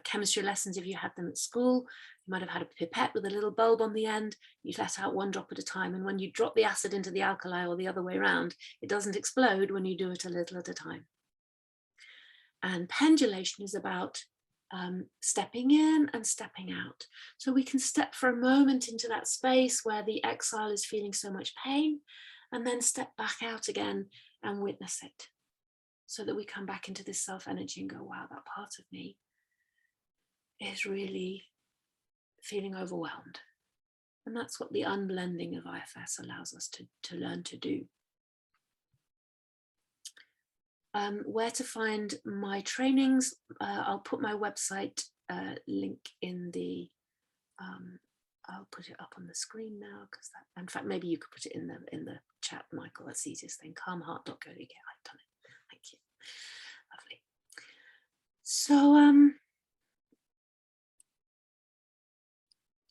chemistry lessons, if you had them at school, you might have had a pipette with a little bulb on the end. You let out one drop at a time. And when you drop the acid into the alkali or the other way around, it doesn't explode when you do it a little at a time. And pendulation is about stepping in and stepping out. So we can step for a moment into that space where the exile is feeling so much pain, and then step back out again and witness it, so that we come back into this self energy and go, wow, that part of me is really feeling overwhelmed. And that's what the unblending of IFS allows us to learn to do. Where to find my trainings, I'll put my website link in the, I'll put it up on the screen now, because that, in fact, maybe you could put it in the chat, Michael, that's the easiest thing, calmheart.co.uk, I've done it, thank you, lovely. So,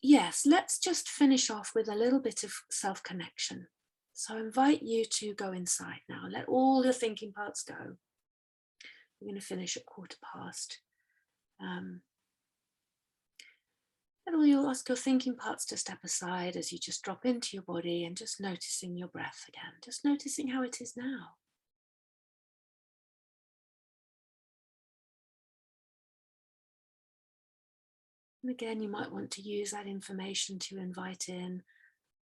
yes, let's just finish off with a little bit of self-connection. So I invite you to go inside now, let all your thinking parts go. We're going to finish at 15:15. And you'll ask your thinking parts to step aside as you just drop into your body and just noticing your breath again, just noticing how it is now. And again, you might want to use that information to invite in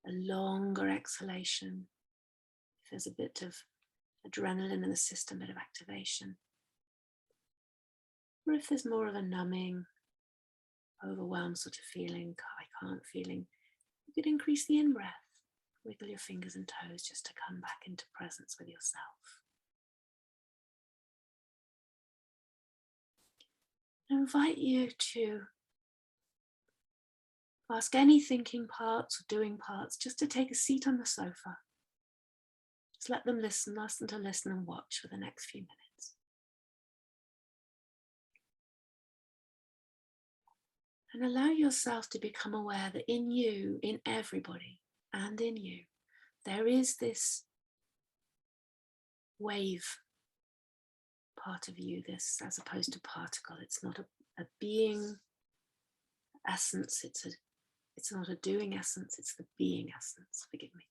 a longer exhalation. If there's a bit of adrenaline in the system, a bit of activation. Or if there's more of a numbing, overwhelmed sort of feeling, I can't feeling, you could increase the in-breath. Wiggle your fingers and toes just to come back into presence with yourself. I invite you to ask any thinking parts or doing parts just to take a seat on the sofa. Just let them listen, ask them to listen and watch for the next few minutes. And allow yourself to become aware that in you, in everybody, and in you, there is this wave part of you, this as opposed to particle. It's not a being essence, it's not a doing essence, it's the being essence, forgive me.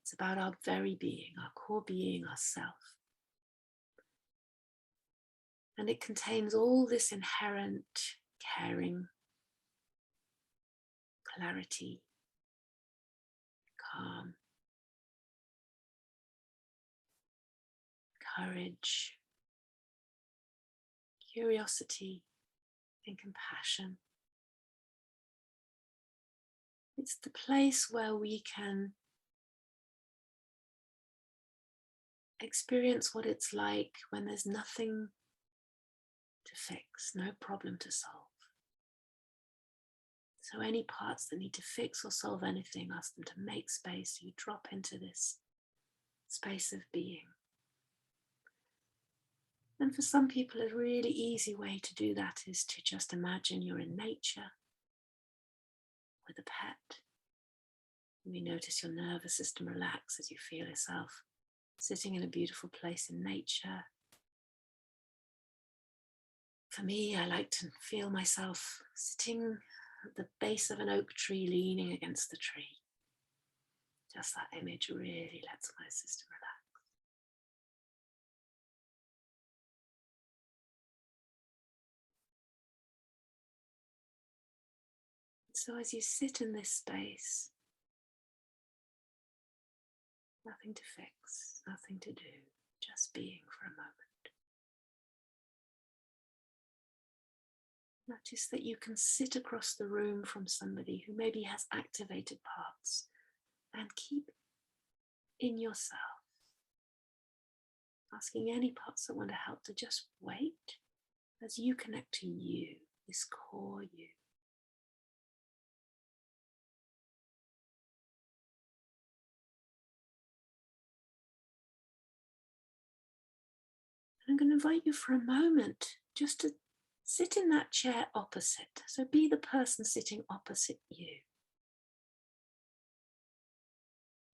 It's about our very being, our core being, our self. And it contains all this inherent caring, clarity, calm, courage, curiosity, and compassion. It's the place where we can experience what it's like when there's nothing to fix, no problem to solve. So any parts that need to fix or solve anything, ask them to make space. You drop into this space of being. And for some people, a really easy way to do that is to just imagine you're in nature with a pet. And you notice your nervous system relax as you feel yourself sitting in a beautiful place in nature. For me, I like to feel myself sitting at the base of an oak tree, leaning against the tree. Just that image really lets my system relax. So as you sit in this space, nothing to fix, nothing to do, just being for a moment. Notice that you can sit across the room from somebody who maybe has activated parts and keep in yourself, asking any parts that want to help to just wait as you connect to you, this core you. I'm going to invite you for a moment just to sit in that chair opposite. So be the person sitting opposite you.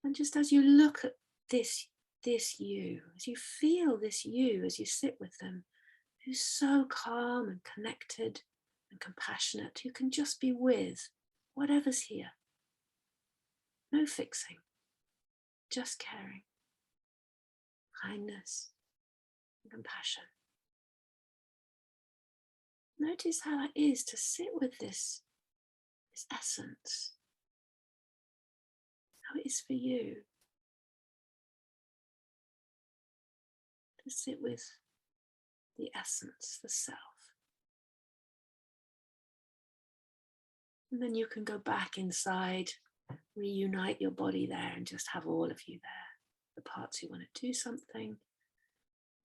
And just as you look at this you, as you feel this you, as you sit with them, who's so calm and connected and compassionate, who can just be with whatever's here. No fixing, just caring, kindness, and compassion. Notice how that is to sit with this essence, how it is for you to sit with the essence, the self. And then you can go back inside, reunite your body there and just have all of you there. The parts who want to do something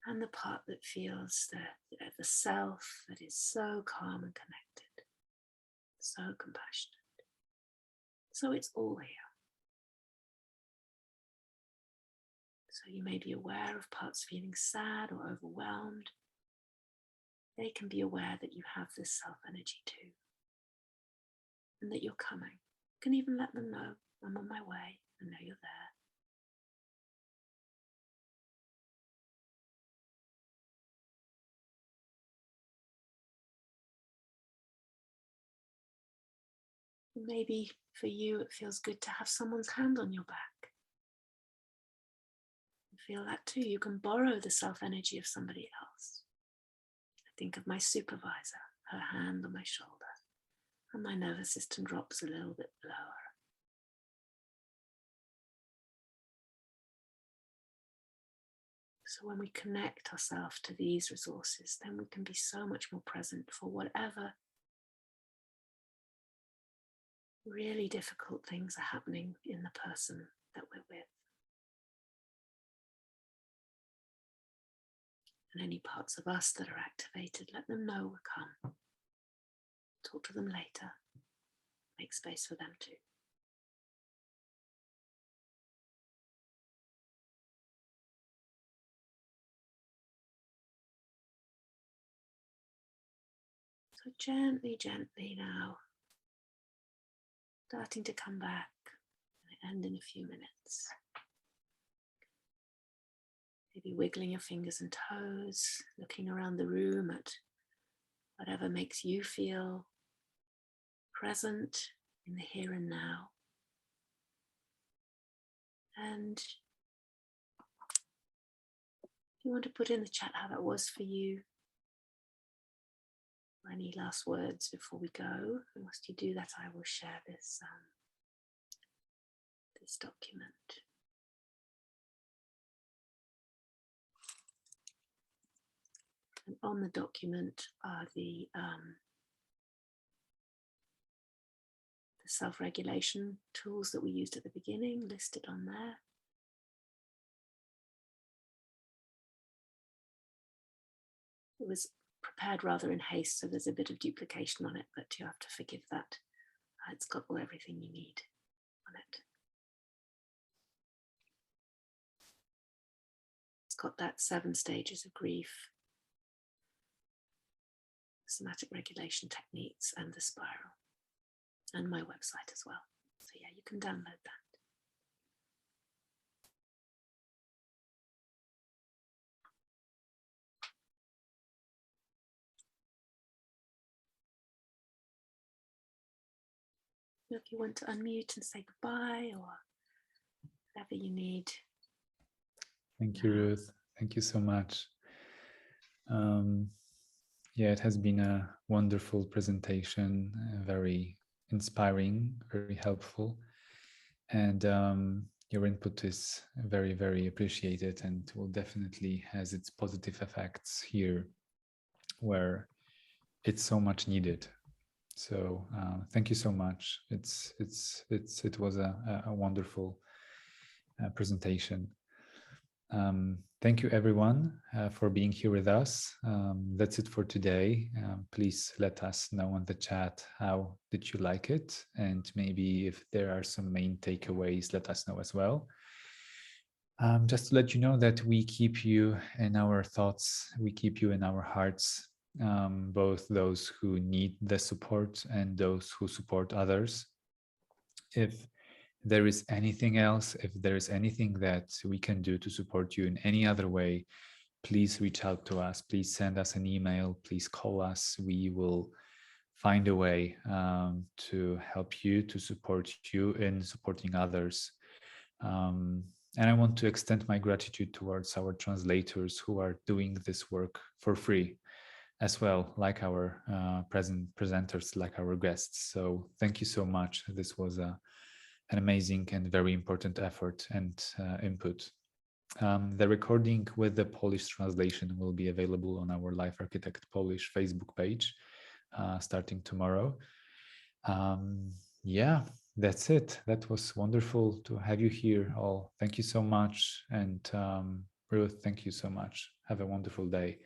and the part that feels the self that is so calm and connected, so compassionate. So it's all here. So you may be aware of parts feeling sad or overwhelmed. They can be aware that you have this self energy too, and that you're coming. You can even let them know, I'm on my way, I know you're there. Maybe for you it feels good to have someone's hand on your back. You feel that too. You can borrow the self energy of somebody else. I think of my supervisor, her hand on my shoulder, and my nervous system drops a little bit below her. So when we connect ourselves to these resources, then we can be so much more present for whatever really difficult things are happening in the person that we're with. And any parts of us that are activated, let them know we're come. Talk to them later. Make space for them too. So gently, gently now, starting to come back, and end in a few minutes. Maybe wiggling your fingers and toes, looking around the room at whatever makes you feel present in the here and now. And if you want to put in the chat how that was for you, or any last words before we go, and whilst you do that, I will share this document. And on the document are the self-regulation tools that we used at the beginning, listed on there. It was prepared rather in haste, so there's a bit of duplication on it, but you have to forgive that. It's got everything you need on it. It's got that 7 stages of grief, somatic regulation techniques, and the spiral, and my website as well. So yeah, you can download that. If you want to unmute and say goodbye or whatever you need. Thank you, Ruth. Thank you so much. Yeah, it has been a wonderful presentation, very inspiring, very helpful. And your input is very, very appreciated and will definitely has its positive effects here where it's so much needed. So thank you so much. It was a wonderful presentation. Thank you everyone for being here with us. That's it for today. Please let us know on the chat how did you like it, and maybe if there are some main takeaways, let us know as well. Just to let you know that we keep you in our thoughts, we keep you in our hearts, both those who need the support and those who support others. If there is anything else, if there is anything that we can do to support you in any other way, please reach out to us. Please send us an email. Please call us. We will find a way to help you, to support you in supporting others. And I want to extend my gratitude towards our translators who are doing this work for free as well, like our presenters, like our guests. So thank you so much. This was an amazing and very important effort and input. The recording with the Polish translation will be available on our Life Architect Polish Facebook page starting tomorrow. Yeah, that's it. That was wonderful to have you here all. Thank you so much. And Ruth, thank you so much. Have a wonderful day.